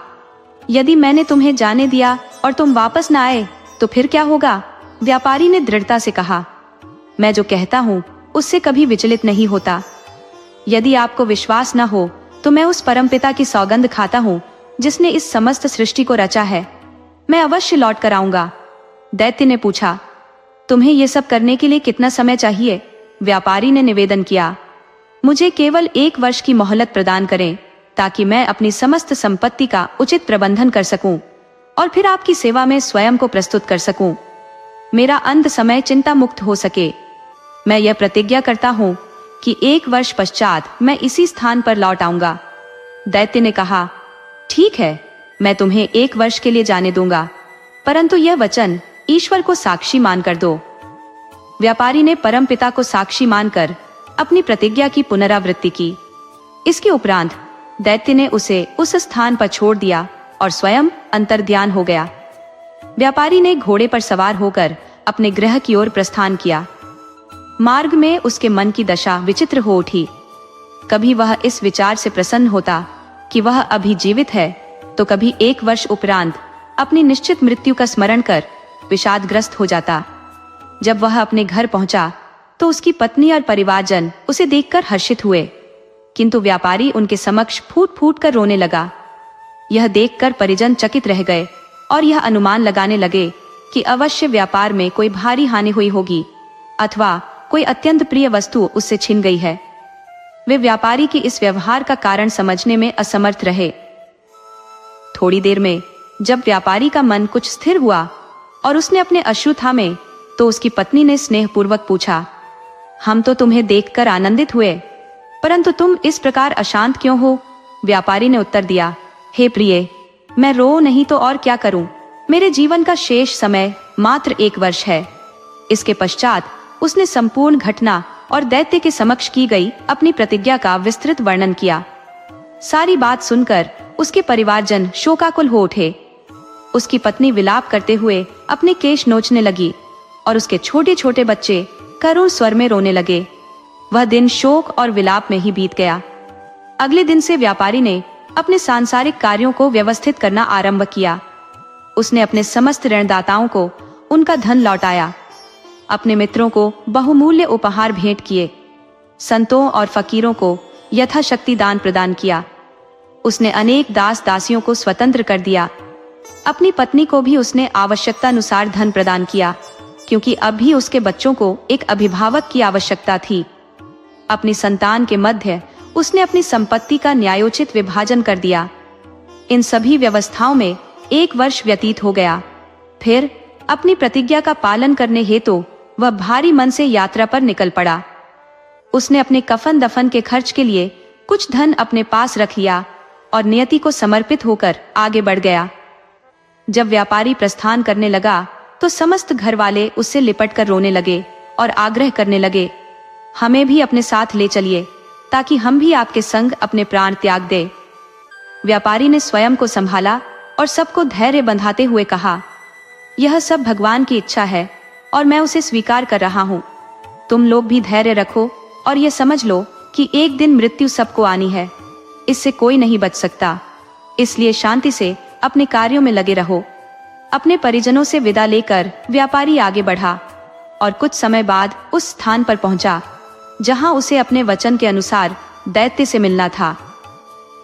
यदि मैंने तुम्हें जाने दिया और तुम वापस न आए तो फिर क्या होगा? व्यापारी ने दृढ़ता से कहा, मैं जो कहता हूँ उससे कभी विचलित नहीं होता। यदि आपको विश्वास न हो तो मैं उस परमपिता की सौगंध खाता हूँ जिसने इस समस्त सृष्टि को रचा है, मैं अवश्य लौट कर आऊंगा। दैत्य ने पूछा, तुम्हें यह सब करने के लिए कितना समय चाहिए? व्यापारी ने निवेदन किया, मुझे केवल 1 वर्ष की मोहलत प्रदान करें ताकि मैं अपनी समस्त संपत्ति का उचित प्रबंधन कर सकूं और फिर आपकी सेवा में स्वयं को प्रस्तुत कर सकूं। मेरा अंत समय चिंता मुक्त हो सके। मैं यह प्रतिज्ञा करता हूं कि 1 वर्ष पश्चात मैं इसी स्थान पर लौट आऊंगा। दैत्य ने कहा, ठीक है, मैं तुम्हें 1 वर्ष के लिए जाने दूंगा, परंतु यह वचन ईश्वर को साक्षी मानकर दो। व्यापारी ने परमपिता को साक्षी मानकर अपनी प्रतिज्ञा की पुनरावृत्ति की। इसके उपरांत दैत्य ने उसे उस स्थान पर छोड़ दिया और स्वयं अंतर्ध्यान हो गया। व्यापारी ने घोड़े पर सवार होकर अपने गृह की ओर प्रस्थान किया। मार्ग में उसके मन की दशा विचित्र हो उठी। कभी वह इस विचार से प्रसन्न होता कि वह अभी जीवित है, तो कभी 1 वर्ष उपरांत अपनी निश्चित मृत्यु का स्मरण कर विषादग्रस्त हो जाता। जब वह अपने घर पहुंचा तो उसकी पत्नी और परिवारजन उसे देखकर हर्षित हुए, किंतु व्यापारी उनके समक्ष फूट फूट कर रोने लगा। यह देखकर परिजन चकित रह गए और यह अनुमान लगाने लगे कि अवश्य व्यापार में कोई भारी हानि हुई होगी अथवा कोई अत्यंत प्रिय वस्तु उससे छिन गई है। वे व्यापारी के इस व्यवहार का कारण समझने में असमर्थ रहे। थोड़ी देर में जब व्यापारी का मन कुछ स्थिर हुआ और उसने अपने अश्रु थामे, तो उसकी पत्नी ने स्नेहपूर्वक पूछा, हम तो तुम्हें देखकर आनंदित हुए, परंतु तुम इस प्रकार अशांत क्यों हो? व्यापारी ने उत्तर दिया, हे प्रिय, मैं रो नहीं तो और क्या करूं? मेरे जीवन का शेष समय मात्र 1 वर्ष है। इसके पश्चात उसने संपूर्ण घटना और दैत्य के समक्ष की गई अपनी प्रतिज्ञा का विस्तृत वर्णन किया। सारी बात सुनकर उसके परिवारजन शोकाकुल हो उठे। उसकी पत्नी विलाप करते हुए अपने केश नोचने लगी और उसके छोटे छोटे बच्चे करुण स्वर में रोने लगे। वह दिन शोक और विलाप में ही बीत गया। अगले दिन से व्यापारी ने अपने सांसारिक कार्यों को व्यवस्थित करना आरंभ किया। उसने अपने समस्त ऋणदाताओं को उनका धन लौटाया, अपने मित्रों को बहुमूल्य उपहार भेंट किए, संतों और फकीरों को यथाशक्ति दान प्रदान किया। उसने अनेक दास दासियों को स्वतंत्र कर दिया। अपनी पत्नी को भी उसने आवश्यकतानुसार धन प्रदान किया, क्योंकि अब भी उसके बच्चों को एक अभिभावक की आवश्यकता थी। अपनी संतान के मध्य उसने अपनी संपत्ति का न्यायोचित विभाजन कर दिया। इन सभी व्यवस्थाओं में 1 वर्ष व्यतीत हो गया। फिर अपनी प्रतिज्ञा का पालन करने हेतु वह भारी मन से यात्रा पर निकल पड़ा। उसने अपने कफन दफन के खर्च के लिए कुछ धन अपने पास रख लिया और नियति को समर्पित होकर आगे बढ़ गया। जब व्यापारी प्रस्थान करने लगा तो समस्त घर वाले उससे लिपट कर रोने लगे और आग्रह करने लगे, हमें भी अपने साथ ले चलिए ताकि हम भी आपके संग अपने प्राण त्याग दें। व्यापारी ने स्वयं को संभाला और सबको धैर्य बंधाते हुए कहा, यह सब भगवान की इच्छा है और मैं उसे स्वीकार कर रहा हूँ। तुम लोग भी धैर्य रखो और यह समझ लो कि एक दिन मृत्यु सबको आनी है, इससे कोई नहीं बच सकता। इसलिए शांति से अपने कार्यों में लगे रहो। अपने परिजनों से विदा लेकर व्यापारी आगे बढ़ा और कुछ समय बाद उस स्थान पर पहुंचा जहां उसे अपने वचन के अनुसार दैत्य से मिलना था।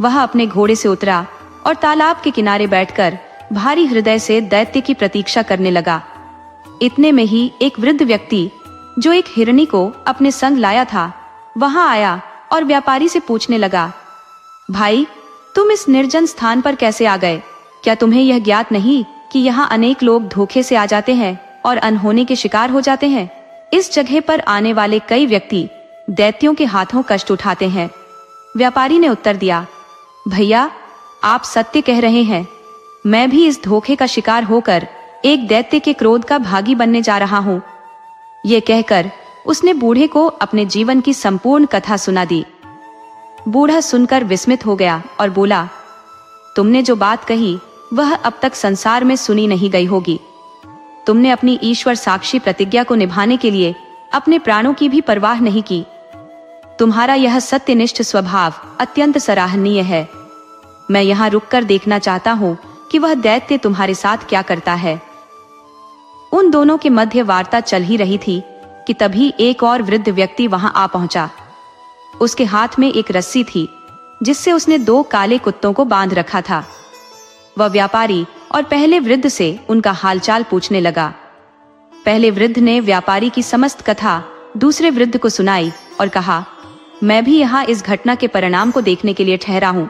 वह अपने घोड़े से उतरा और तालाब के किनारे बैठकर भारी हृदय से दैत्य की प्रतीक्षा करने लगा। इतने में ही एक वृद्ध व्यक्ति जो एक हिरणी को अपने संग लाया था वहां आया और व्यापारी से पूछने लगा, भाई, तुम इस निर्जन स्थान पर कैसे आ गए? क्या तुम्हें यह ज्ञात नहीं कि यहाँ अनेक लोग धोखे से आ जाते हैं और अनहोनी के शिकार हो जाते हैं? इस जगह पर आने वाले कई व्यक्ति दैत्यों के हाथों कष्ट उठाते हैं। व्यापारी ने उत्तर दिया, भैया, आप सत्य कह रहे हैं। मैं भी इस धोखे का शिकार होकर एक दैत्य के क्रोध का भागी बनने जा रहा हूँ। ये कहकर उसने बूढ़े को अपने जीवन की संपूर्ण कथा सुना दी। बूढ़ा सुनकर विस्मित हो गया और बोला, तुमने जो बात कही वह अब तक संसार में सुनी नहीं गई होगी। तुमने अपनी ईश्वर साक्षी प्रतिज्ञा को निभाने के लिए अपने प्राणों की भी परवाह नहीं की। तुम्हारा यह सत्यनिष्ठ स्वभाव अत्यंत सराहनीय है। मैं यहाँ रुककर देखना चाहता हूँ कि वह दैत्य तुम्हारे साथ क्या करता है। उन दोनों के मध्य वार्ता चल ही रही थी कि तभी एक और वृद्ध व्यक्ति वहां आ पहुंचा। उसके हाथ में एक रस्सी थी जिससे उसने 2 काले कुत्तों को बांध रखा था। वह व्यापारी और पहले वृद्ध से उनका हालचाल पूछने लगा। पहले वृद्ध ने व्यापारी की समस्त कथा दूसरे वृद्ध को सुनाई और कहा, मैं भी यहाँ इस घटना के परिणाम को देखने के लिए ठहरा हूँ।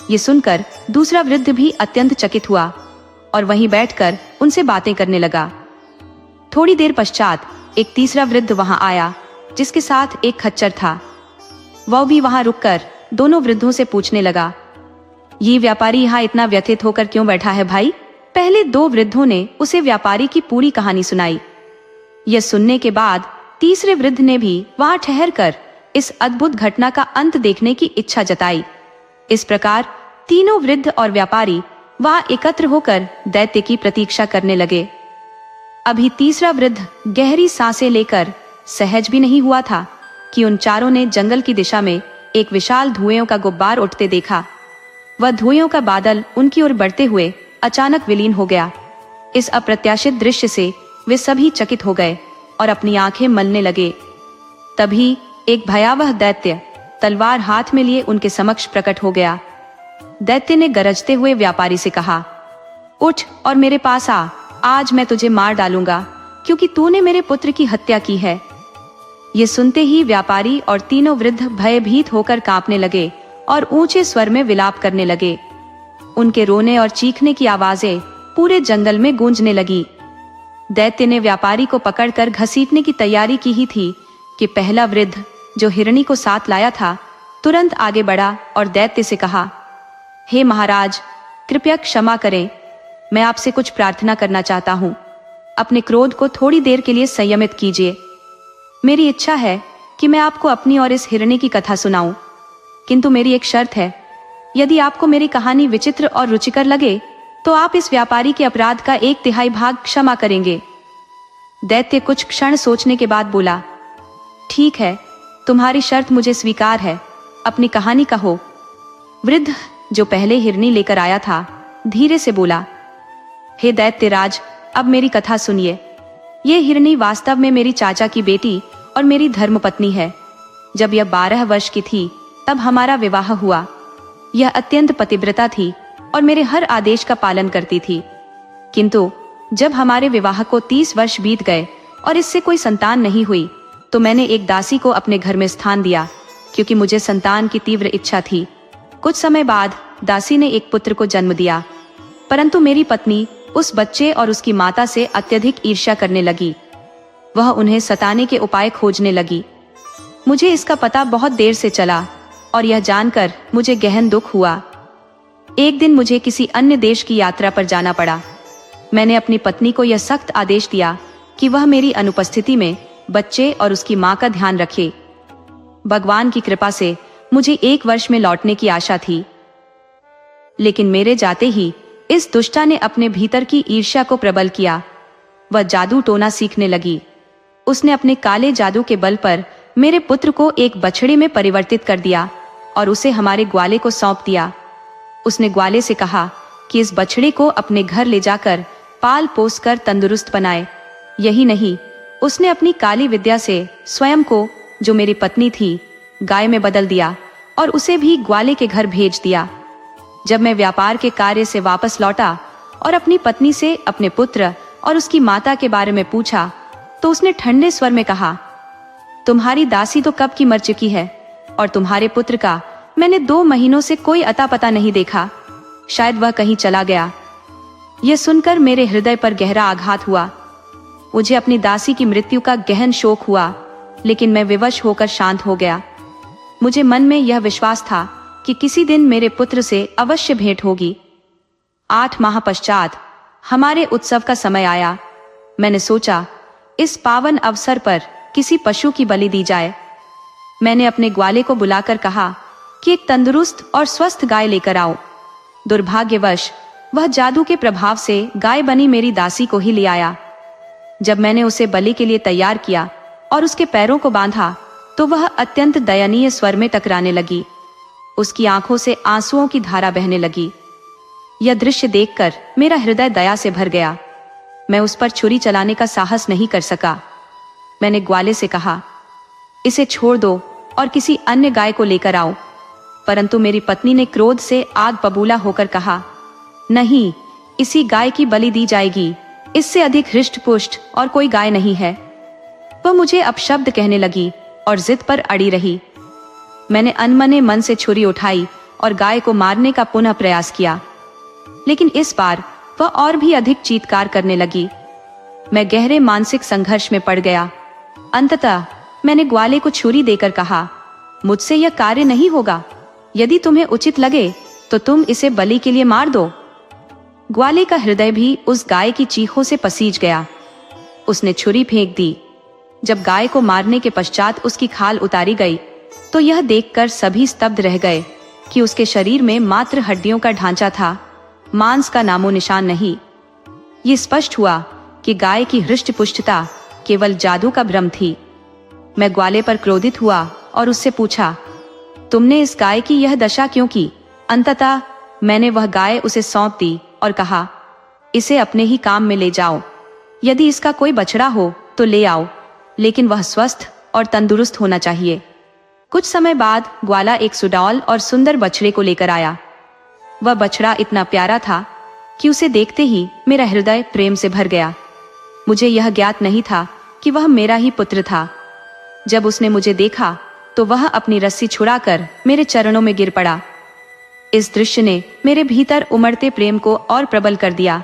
ये सुनकर दूसरा वृद्ध भी अत्यंत चकित हुआ और वहीं बैठकर उनसे बातें करने लगा। थोड़ी देर पश्चात एक तीसरा वृद्ध वहां आया जिसके साथ एक खच्चर था। वह भी वहां रुककर दोनों वृद्धों से पूछने लगा, ये व्यापारी यहाँ इतना व्यथित होकर क्यों बैठा है भाई? पहले 2 वृद्धों ने उसे व्यापारी की पूरी कहानी सुनाई। यह सुनने के बाद तीसरे वृद्ध ने भी वहां ठहरकर इस अद्भुत घटना का अंत देखने की इच्छा जताई। इस प्रकार तीनों वृद्ध और व्यापारी वहां एकत्र होकर दैत्य की प्रतीक्षा करने लगे। अभी तीसरा वृद्ध गहरी सांसें लेकर सहज भी नहीं हुआ था कि उन चारों ने जंगल की दिशा में एक विशाल धुएं का गुब्बार उठते देखा। वह धुएं का बादल उनकी ओर बढ़ते हुए अचानक विलीन हो गया। इस अप्रत्याशित दृश्य से वे सभी चकित हो गए और अपनी आंखें मलने लगे। तभी एक भयावह दैत्य तलवार हाथ में लिए उनके समक्ष प्रकट हो गया। दैत्य ने गरजते हुए व्यापारी से कहा, उठ और मेरे पास आ, आज मैं तुझे मार डालूंगा क्योंकि तूने मेरे पुत्र की हत्या की है। ये सुनते ही व्यापारी और तीनों वृद्ध भयभीत होकर कांपने लगे और ऊंचे स्वर में विलाप करने लगे। उनके रोने और चीखने की आवाजें पूरे जंगल में गूंजने लगी। दैत्य ने व्यापारी को पकड़कर घसीटने की तैयारी की ही थी कि पहला वृद्ध जो हिरणी को साथ लाया था तुरंत आगे बढ़ा और दैत्य से कहा, हे महाराज, कृपया क्षमा करें, मैं आपसे कुछ प्रार्थना करना चाहता हूँ। अपने क्रोध को थोड़ी देर के लिए संयमित कीजिए। मेरी इच्छा है कि मैं आपको अपनी और इस हिरणी की कथा सुनाऊं, किंतु मेरी एक शर्त है। यदि आपको मेरी कहानी विचित्र और रुचिकर लगे तो आप इस व्यापारी के अपराध का 1/3 भाग क्षमा करेंगे। दैत्य कुछ क्षण सोचने के बाद बोला, ठीक है, तुम्हारी शर्त मुझे स्वीकार है, अपनी कहानी कहो। वृद्ध जो पहले हिरनी लेकर आया था धीरे से बोला, हे दैत्यराज, अब मेरी कथा सुनिए। ये हिरनी वास्तव में मेरी चाचा की बेटी और मेरी धर्मपत्नी है। जब यह 12 वर्ष की थी तब हमारा विवाह हुआ। यह अत्यंत पतिव्रता थी और मेरे हर आदेश का पालन करती थी। किंतु जब हमारे विवाह को 30 वर्ष बीत गए और इससे कोई संतान नहीं हुई तो मैंने एक दासी को अपने घर में स्थान दिया क्योंकि मुझे संतान की तीव्र इच्छा थी। कुछ समय बाद दासी ने एक पुत्र को जन्म दिया, परंतु मेरी पत्नी उस बच्चे और उसकी माता से अत्यधिक ईर्ष्या करने लगी। वह उन्हें सताने के उपाय खोजने लगी। मुझे इसका पता बहुत देर से चला और यह जानकर मुझे गहन दुख हुआ। एक दिन मुझे किसी अन्य देश की यात्रा पर जाना पड़ा। मैंने अपनी पत्नी को यह सख्त आदेश दिया कि वह मेरी अनुपस्थिति में बच्चे और उसकी मां का ध्यान रखे। भगवान की कृपा से मुझे 1 वर्ष में लौटने की आशा थी, लेकिन मेरे जाते ही इस दुष्टा ने अपने भीतर की ईर्ष्या को प्रबल किया। वह जादू टोना सीखने लगी। उसने अपने काले जादू के बल पर मेरे पुत्र को एक बछड़े में परिवर्तित कर दिया और उसे हमारे ग्वाले को सौंप दिया। उसने ग्वाले से कहा कि इस बछड़े को अपने घर ले जाकर पाल पोस कर तंदुरुस्त बनाए। यही नहीं, उसने अपनी काली विद्या से स्वयं को, जो मेरी पत्नी थी, गाय में बदल दिया और उसे भी ग्वाले के घर भेज दिया। जब मैं व्यापार के कार्य से वापस लौटा और अपनी पत्नी से अपने पुत्र और उसकी माता के बारे में पूछा तो उसने ठंडे स्वर में कहा, तुम्हारी दासी तो कब की मर चुकी है और तुम्हारे पुत्र का मैंने 2 महीनों से कोई अता पता नहीं देखा। शायद वह कहीं चला गया। यह सुनकर मेरे हृदय पर गहरा आघात हुआ। मुझे अपनी दासी की मृत्यु का गहन शोक हुआ, लेकिन मैं विवश होकर शांत हो गया। मुझे मन में यह विश्वास था कि किसी दिन मेरे पुत्र से अवश्य भेंट होगी। 8 माह पश्चात हमारे उत्सव का समय आया। मैंने सोचा इस पावन अवसर पर किसी पशु की बलि दी जाए। मैंने अपने ग्वाले को बुलाकर कहा कि एक तंदुरुस्त और स्वस्थ गाय लेकर आओ। दुर्भाग्यवश वह जादू के प्रभाव से गाय बनी मेरी दासी को ही ले आया। जब मैंने उसे बलि के लिए तैयार किया और उसके पैरों को बांधा तो वह अत्यंत दयनीय स्वर में टकराने लगी। उसकी आंखों से आंसुओं की धारा बहने लगी। यह दृश्य देखकर मेरा हृदय दया से भर गया। मैं उस पर छुरी चलाने का साहस नहीं कर सका। मैंने ग्वाले से कहा, इसे छोड़ दो और किसी अन्य गाय को लेकर आओ। परंतु मेरी पत्नी ने क्रोध से आग बबूला होकर कहा, नहीं, इसी गाय की बलि दी जाएगी। इससे अधिक हृष्ट पुष्ट और कोई गाय नहीं है। वह मुझे अपशब्द कहने लगी और जिद पर अड़ी रही। मैंने अनमने मन से छुरी उठाई और गाय को मारने का पुनः प्रयास किया, लेकिन इस बार वह और भी अधिक चीत्कार करने लगी। मैं गहरे मानसिक संघर्ष में पड़ गया। अंततः मैंने ग्वाले को छुरी देकर कहा, मुझसे यह कार्य नहीं होगा। यदि तुम्हें उचित लगे तो तुम इसे बलि के लिए मार दो। ग्वाले का हृदय भी उस गाय की चीखों से पसीज गया। उसने छुरी फेंक दी। जब गाय को मारने के पश्चात उसकी खाल उतारी गई तो यह देखकर सभी स्तब्ध रह गए कि उसके शरीर में मात्र हड्डियों का ढांचा था, मांस का नामो निशान नहीं। ये स्पष्ट हुआ कि गाय की हृष्ट पुष्टता केवल जादू का भ्रम थी। मैं ग्वाले पर क्रोधित हुआ और उससे पूछा, तुमने इस गाय की यह दशा क्यों की? अंततः मैंने वह गाय उसे सौंप दी और कहा, इसे अपने ही काम में ले जाओ। यदि इसका कोई बछड़ा हो तो ले आओ, लेकिन वह स्वस्थ और तंदुरुस्त होना चाहिए। कुछ समय बाद ग्वाला एक सुडौल और सुंदर बछड़े को लेकर आया। वह बछड़ा इतना प्यारा था कि उसे देखते ही मेरा हृदय प्रेम से भर गया। मुझे यह ज्ञात नहीं था कि वह मेरा ही पुत्र था। जब उसने मुझे देखा तो वह अपनी रस्सी छुड़ाकर मेरे चरणों में गिर पड़ा। इस दृश्य ने मेरे भीतर उमड़ते प्रेम को और प्रबल कर दिया।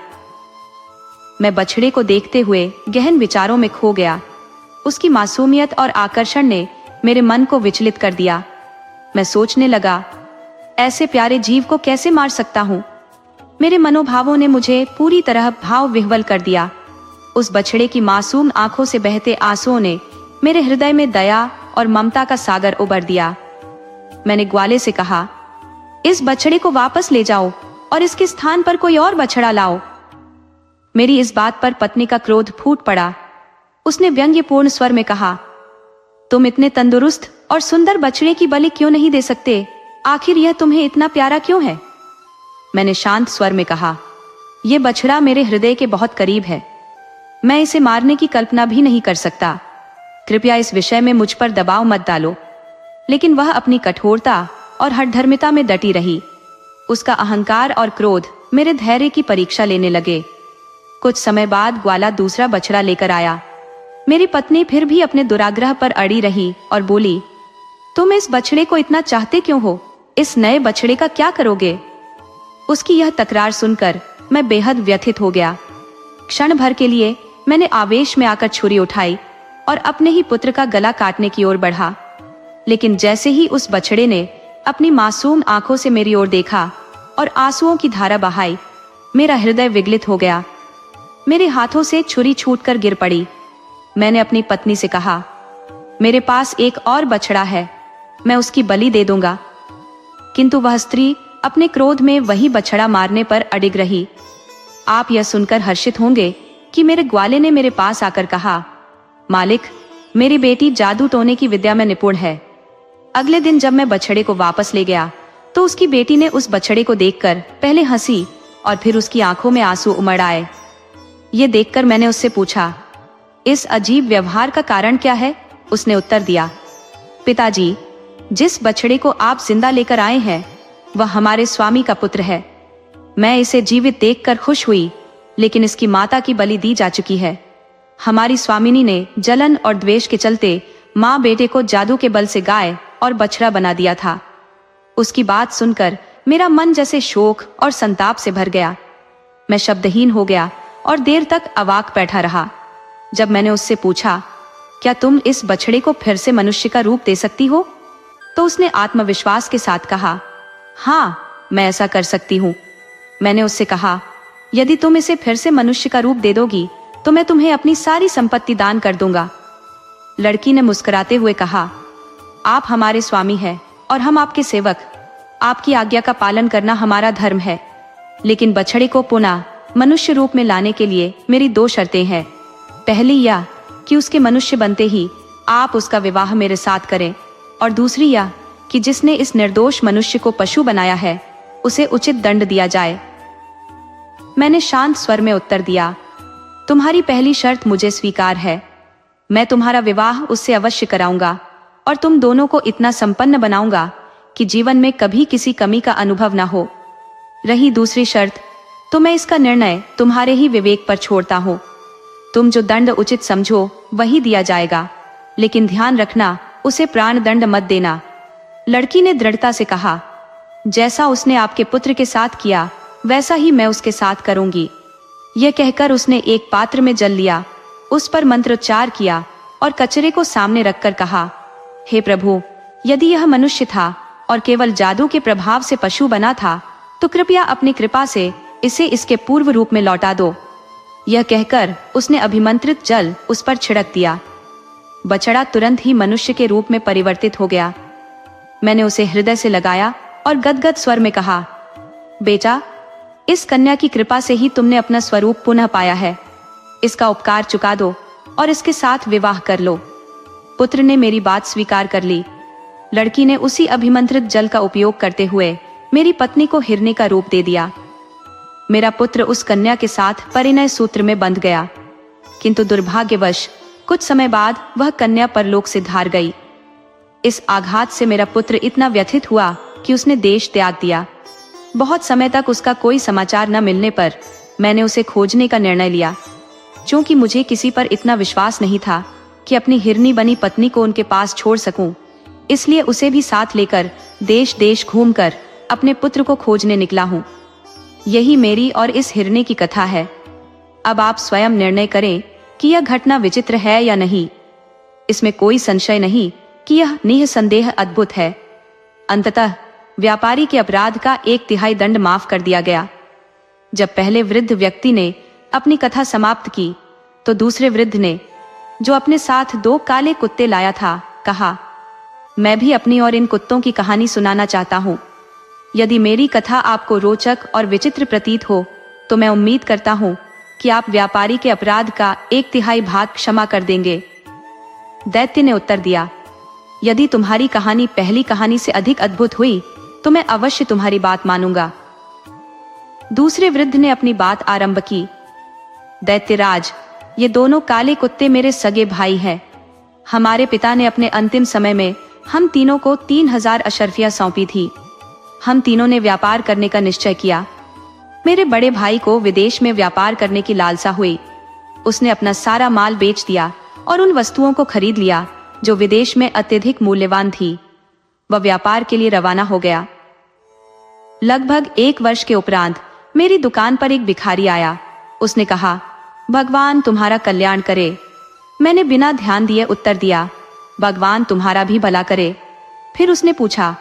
मैं बछड़े को देखते हुए गहन विचारों में खो गया। उसकी मासूमियत और आकर्षण ने मेरे मन को विचलित कर दिया। मैं सोचने लगा, ऐसे प्यारे जीव को कैसे मार सकता हूँ? मेरे मनोभावों ने मुझे पूरी तरह भाव विह्वल कर दिया। उस बछड़े की मासूम आंखों से बहते आंसुओं ने मेरे हृदय में दया और ममता का सागर उबर दिया। मैंने ग्वाले से कहा, इस बछड़े को वापस ले जाओ और इसके स्थान पर कोई और बछड़ा लाओ। मेरी इस बात पर पत्नी का क्रोध फूट पड़ा। उसने व्यंग्यपूर्ण स्वर में कहा, तुम इतने तंदुरुस्त और सुंदर बछड़े की बलि क्यों नहीं दे सकते? आखिर यह तुम्हें इतना प्यारा क्यों है? मैंने शांत स्वर में कहा, यह बछड़ा मेरे हृदय के बहुत करीब है। मैं इसे मारने की कल्पना भी नहीं कर सकता। कृपया इस विषय में मुझ पर दबाव मत डालो। लेकिन वह अपनी कठोरता और हठधर्मिता में डटी रही। उसका अहंकार और क्रोध मेरे धैर्य की परीक्षा लेने लगे। कुछ समय बाद ग्वाला दूसरा बछड़ा लेकर आया। मेरी पत्नी फिर भी अपने दुराग्रह पर अड़ी रही और बोली, तुम इस बछड़े को इतना चाहते क्यों हो? इस नए बछड़े का क्या करोगे? उसकी यह तकरार सुनकर मैं बेहद व्यथित हो गया। क्षण भर के लिए मैंने आवेश में आकर छुरी उठाई और अपने ही पुत्र का गला काटने की ओर बढ़ा। लेकिन जैसे ही उस बछड़े ने अपनी मासूम आंखों से मेरी ओर देखा और आंसुओं की धारा बहाई, मेरा हृदय विगलित हो गया। मेरे हाथों से छुरी छूटकर गिर पड़ी। मैंने अपनी पत्नी से कहा, मेरे पास एक और बछड़ा है, मैं उसकी बलि दे दूंगा। किंतु वह स्त्री अपने क्रोध में वही बछड़ा मारने पर अडिग रही। आप यह सुनकर हर्षित होंगे कि मेरे ग्वाले ने मेरे पास आकर कहा, मालिक, मेरी बेटी जादू टोने की विद्या में निपुण है। अगले दिन जब मैं बछड़े को वापस ले गया तो उसकी बेटी ने उस बछड़े को देखकर पहले हंसी और फिर उसकी आंखों में आंसू उमड़ आए। ये देखकर मैंने उससे पूछा, इस अजीब व्यवहार का कारण क्या है? उसने उत्तर दिया, पिताजी, जिस बछड़े को आप जिंदा लेकर आए हैं वह हमारे स्वामी का पुत्र है। मैं इसे जीवित देखकर खुश हुई, लेकिन इसकी माता की बलि दी जा चुकी है। हमारी स्वामिनी ने जलन और द्वेष के चलते माँ बेटे को जादू के बल से गाय और बछड़ा बना दिया था। उसकी बात सुनकर मेरा मन जैसे शोक और संताप से भर गया। मैं शब्दहीन हो गया और देर तक अवाक बैठा रहा। जब मैंने उससे पूछा, क्या तुम इस बछड़े को फिर से मनुष्य का रूप दे सकती हो? तो उसने आत्मविश्वास के साथ कहा, हाँ, मैं ऐसा कर सकती हूँ। मैंने उससे कहा, यदि तुम इसे फिर से मनुष्य का रूप दे दोगी तो मैं तुम्हें अपनी सारी संपत्ति दान कर दूंगा। लड़की ने मुस्कुराते हुए कहा, आप हमारे स्वामी हैं और हम आपके सेवक। आपकी आज्ञा का पालन करना हमारा धर्म है। लेकिन बछड़े को पुनः मनुष्य रूप में लाने के लिए मेरी 2 शर्तें हैं। पहली यह कि उसके मनुष्य बनते ही आप उसका विवाह मेरे साथ करें, और दूसरी यह कि जिसने इस निर्दोष मनुष्य को पशु बनाया है उसे उचित दंड दिया जाए। मैंने शांत स्वर में उत्तर दिया, तुम्हारी पहली शर्त मुझे स्वीकार है। मैं तुम्हारा विवाह उससे अवश्य कराऊंगा और तुम दोनों को इतना संपन्न बनाऊंगा कि जीवन में कभी किसी कमी का अनुभव ना हो। रही दूसरी शर्त, तो मैं इसका निर्णय तुम्हारे ही विवेक पर छोड़ता हूं। तुम जो दंड उचित समझो वही दिया जाएगा, लेकिन ध्यान रखना उसे प्राण दंड मत देना। लड़की ने दृढ़ता से कहा, जैसा उसने आपके पुत्र के साथ किया वैसा ही मैं उसके साथ करूंगी। यह कहकर उसने एक पात्र में जल लिया, उस पर मंत्रोच्चार किया और कचरे को सामने रखकर कहा, हे प्रभु, यदि यह मनुष्य था और केवल जादू के प्रभाव से पशु बना था तो कृपया अपनी कृपा से इसे इसके पूर्व रूप में लौटा दो। यह कहकर उसने अभिमंत्रित जल उस पर छिड़क दिया। बछड़ा तुरंत ही मनुष्य के रूप में परिवर्तित हो गया। मैंने उसे हृदय से लगाया और गदगद स्वर में कहा, बेटा, इस कन्या की कृपा से ही तुमने अपना स्वरूप पुनः पाया है। इसका उपकार चुका दो और इसके साथ विवाह कर लो। पुत्र ने मेरी बात स्वीकार कर ली। लड़की ने उसी अभिमंत्रित जल का उपयोग करते हुए मेरी पत्नी को हिरनी का रूप दे दिया। मेरा पुत्र उस कन्या के साथ परिणय सूत्र में बंध गया, किंतु दुर्भाग्यवश कुछ समय बाद वह कन्या परलोक से धार गई। इस आघात से मेरा पुत्र इतना व्यथित हुआ कि उसने देश त्याग दिया। बहुत समय तक उसका कोई समाचार न मिलने पर मैंने उसे खोजने का निर्णय लिया। क्योंकि मुझे किसी पर इतना विश्वास नहीं था कि अपनी हिरनी बनी पत्नी को उनके पास छोड़ सकूं, इसलिए उसे भी साथ लेकर देश देश घूमकर अपने पुत्र को खोजने निकला हूं। यही मेरी और इस हिरनी की कथा है। अब आप स्वयं निर्णय करें कि यह घटना विचित्र है या नहीं। इसमें कोई संशय नहीं कि यह निःसंदेह अद्भुत है। अंततः व्यापारी के अपराध का 1/3 दंड माफ कर दिया गया। जब पहले वृद्ध व्यक्ति ने अपनी कथा समाप्त की तो दूसरे वृद्ध ने, जो अपने साथ 2 काले कुत्ते लाया था, कहा, मैं भी अपनी और इन कुत्तों की कहानी सुनाना चाहता हूँ। यदि मेरी कथा आपको रोचक और विचित्र प्रतीत हो तो मैं उम्मीद करता हूँ कि आप व्यापारी के अपराध का 1/3 भाग क्षमा कर देंगे। दैत्य ने उत्तर दिया, यदि तुम्हारी कहानी पहली कहानी से अधिक अद्भुत हुई तो मैं अवश्य तुम्हारी बात मानूंगा। दूसरे वृद्ध ने अपनी बात आरंभ की, दैत्यराज, ये दोनों काले कुत्ते मेरे सगे भाई हैं। हमारे पिता ने अपने अंतिम समय में हम तीनों को 3000 अशर्फियां सौंपी थी। हम तीनों ने व्यापार करने का निश्चय किया। मेरे बड़े भाई को विदेश में व्यापार करने की लालसा हुई। उसने अपना सारा माल बेच दिया और उन वस्तुओं को खरीद लिया जो विदेश में अत्यधिक मूल्यवान थी। वह व्यापार के लिए रवाना हो गया। लगभग 1 वर्ष के उपरांत मेरी दुकान पर एक भिखारी आया। उसने कहा, भगवान तुम्हारा कल्याण करे। मैंने बिना ध्यान दिए उत्तर दिया, भगवान तुम्हारा भी भला करे। फिर उसने पूछा,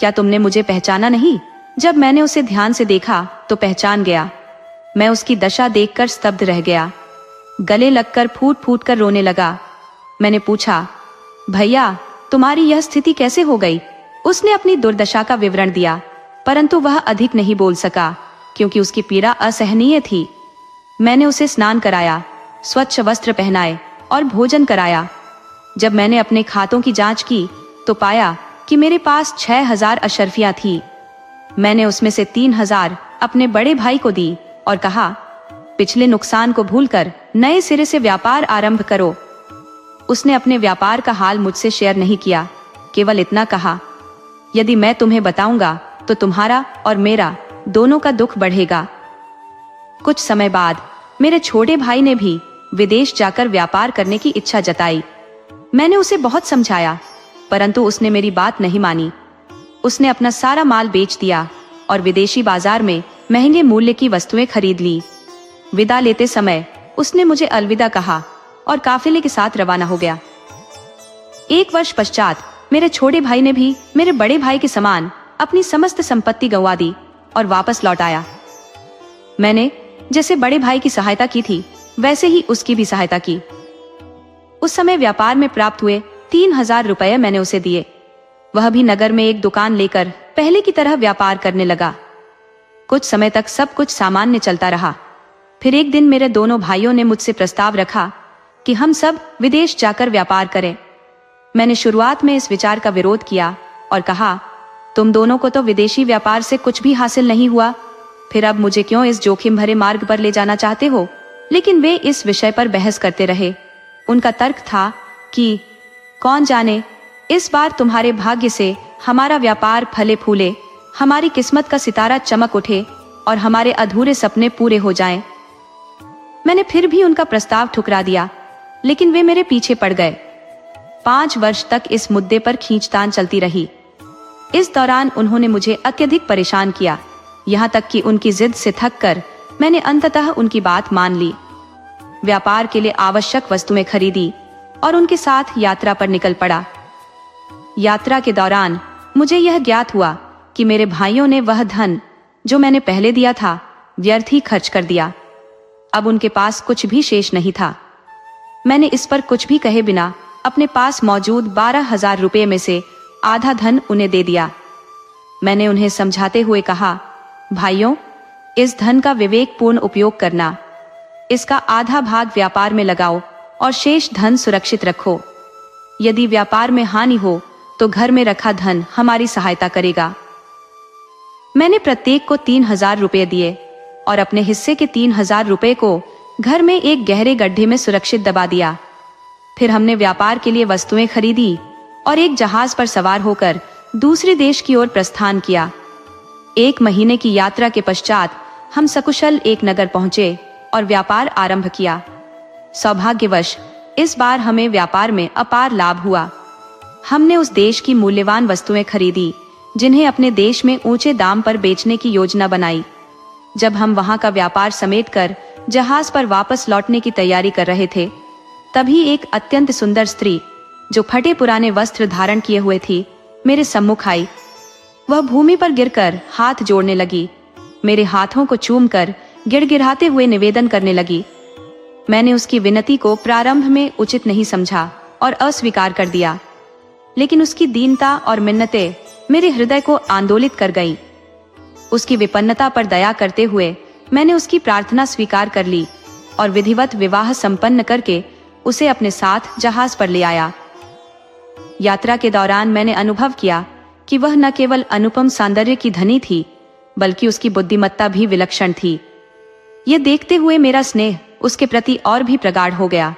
क्या तुमने मुझे पहचाना नहीं? जब मैंने उसे ध्यान से देखा तो पहचान गया। मैं उसकी दशा देखकर स्तब्ध रह गया। गले लगकर फूट फूट कर रोने लगा। मैंने पूछा, भैया, तुम्हारी यह स्थिति कैसे हो गई? उसने अपनी दुर्दशा का विवरण दिया, परंतु वह अधिक नहीं बोल सका क्योंकि उसकी पीड़ा असहनीय थी। मैंने उसे स्नान कराया, स्वच्छ वस्त्र पहनाए और भोजन कराया। जब मैंने अपने खातों की जांच की तो पाया कि मेरे पास 6000 अशर्फियां थी। मैंने उसमें से 3000 अपने बड़े भाई को दी और कहा, पिछले नुकसान को भूलकर नए सिरे से व्यापार आरंभ करो। उसने अपने व्यापार का हाल मुझसे शेयर नहीं किया, केवल इतना कहा, यदि मैं तुम्हें बताऊंगा तो तुम्हारा और मेरा दोनों का दुख बढ़ेगा। कुछ समय बाद मेरे छोटे भाई ने भी विदेश जाकर व्यापार करने की इच्छा जताई। मैंने उसे बहुत समझाया, परंतु उसने मेरी बात नहीं मानी। उसने अपना सारा माल बेच दिया और विदेशी बाजार में महंगे मूल्य की वस्तुएं खरीद ली। विदा लेते समय उसने मुझे अलविदा कहा और काफिले के साथ रवाना हो गया। 1 वर्ष पश्चात मेरे छोटे भाई ने भी मेरे बड़े भाई के समान अपनी समस्त संपत्ति गंवा दी और वापस लौट आया। मैंने जैसे बड़े भाई की सहायता की थी वैसे ही उसकी भी सहायता की। उस समय व्यापार में प्राप्त हुए 3000 रुपये मैंने उसे दिए। वह भी नगर में एक दुकान लेकर पहले की तरह व्यापार करने लगा। कुछ समय तक सब कुछ सामान्य चलता रहा। फिर एक दिन मेरे दोनों भाइयों ने मुझसे प्रस्ताव रखा कि हम सब विदेश जाकर व्यापार करें। मैंने शुरुआत में इस विचार का विरोध किया, और कहा, तुम दोनों को तो विदेशी व्यापार से कुछ भी हासिल नहीं हुआ, फिर अब मुझे क्यों इस जोखिम भरे मार्ग पर ले जाना चाहते हो? लेकिन वे इस विषय पर बहस करते रहे। उनका तर्क था कि कौन जाने, इस बार तुम्हारे भाग्य से हमारा व्यापार फले फूले, हमारी किस्मत का सितारा चमक उठे और हमारे अधूरे सपने पूरे हो जाएं। मैंने फिर भी उनका प्रस्ताव ठुकरा दिया, लेकिन वे मेरे पीछे पड़ गए। 5 वर्ष तक इस मुद्दे पर खींचतान चलती रही। इस दौरान उन्होंने मुझे अत्यधिक परेशान किया, यहाँ तक कि उनकी जिद से थककर मैंने अंततः उनकी बात मान ली। व्यापार के लिए आवश्यक वस्तुएं खरीदी और उनके साथ यात्रा पर निकल पड़ा। यात्रा के दौरान मुझे यह ज्ञात हुआ कि मेरे भाइयों ने वह धन जो मैंने पहले दिया था व्यर्थ ही खर्च कर दिया। अब उनके पास कुछ भी शेष नहीं था। मैंने इस पर कुछ भी कहे बिना अपने पास मौजूद 12,000 रुपये में से आधा धन उन्हें दे दिया। मैंने उन्हें समझाते हुए कहा, भाइयों, इस धन का विवेकपूर्ण उपयोग करना, इसका आधा भाग व्यापार में लगाओ और शेष धन सुरक्षित रखो। यदि व्यापार में हानि हो तो घर में रखा धन हमारी सहायता करेगा। मैंने प्रत्येक को 3,000 रुपये दिए और अपने हिस्से के 3,000 रुपये को घर में एक गहरे गड्ढे में सुरक्षित दबा दिया। फिर हमने व्यापार के लिए वस्तुएं खरीदी और एक जहाज पर सवार होकर दूसरे देश की ओर प्रस्थान किया। 1 महीने की यात्रा के पश्चात हम सकुशल एक नगर पहुंचे और व्यापार आरंभ किया। सौभाग्यवश इस बार हमें व्यापार में अपार लाभ हुआ। हमने उस देश की मूल्यवान वस्तुएं खरीदी जिन्हें अपने देश में ऊंचे दाम पर बेचने की योजना बनाई। जब हम वहां का व्यापार समेटकर जहाज पर वापस लौटने की तैयारी कर रहे थे, तभी एक अत्यंत सुंदर स्त्री जो फटे पुराने वस्त्र धारण किए हुए थी मेरे सम्मुख आई। वह भूमि पर गिरकर हाथ जोड़ने लगी, मेरे हाथों को चूमकर गिड़गिड़ाते हुए निवेदन करने लगी। मैंने उसकी विनती को प्रारंभ में उचित नहीं समझा और अस्वीकार कर दिया, लेकिन उसकी दीनता और मिन्नतें मेरे हृदय को आंदोलित कर गईं। उसकी विपन्नता पर दया करते हुए मैंने उसकी प्रार्थना स्वीकार कर ली और विधिवत विवाह संपन्न करके उसे अपने साथ जहाज पर ले आया। यात्रा के दौरान मैंने अनुभव किया कि वह न केवल अनुपम सौंदर्य की धनी थी, बल्कि उसकी बुद्धिमत्ता भी विलक्षण थी। ये देखते हुए मेरा स्नेह उसके प्रति और भी प्रगाढ़ हो गया,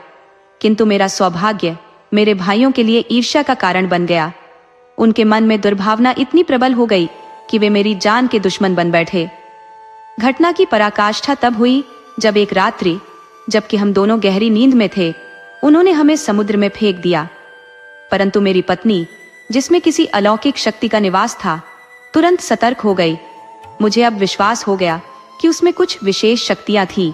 किंतु मेरा सौभाग्य मेरे भाइयों के लिए ईर्ष्या का कारण बन गया। उनके मन में दुर्भावना इतनी प्रबल हो गई कि वे मेरी जान के दुश्मन बन बैठे। घटना की पराकाष्ठा तब हुई जब एक रात्रि, जबकि हम दोनों गहरी नींद में थे, उन्होंने हमें समुद्र में फेंक दिया। परंतु मेरी पत्नी, जिसमें किसी अलौकिक शक्ति का निवास था, तुरंत सतर्क हो गई। मुझे अब विश्वास हो गया कि उसमें कुछ विशेष शक्तियां थीं।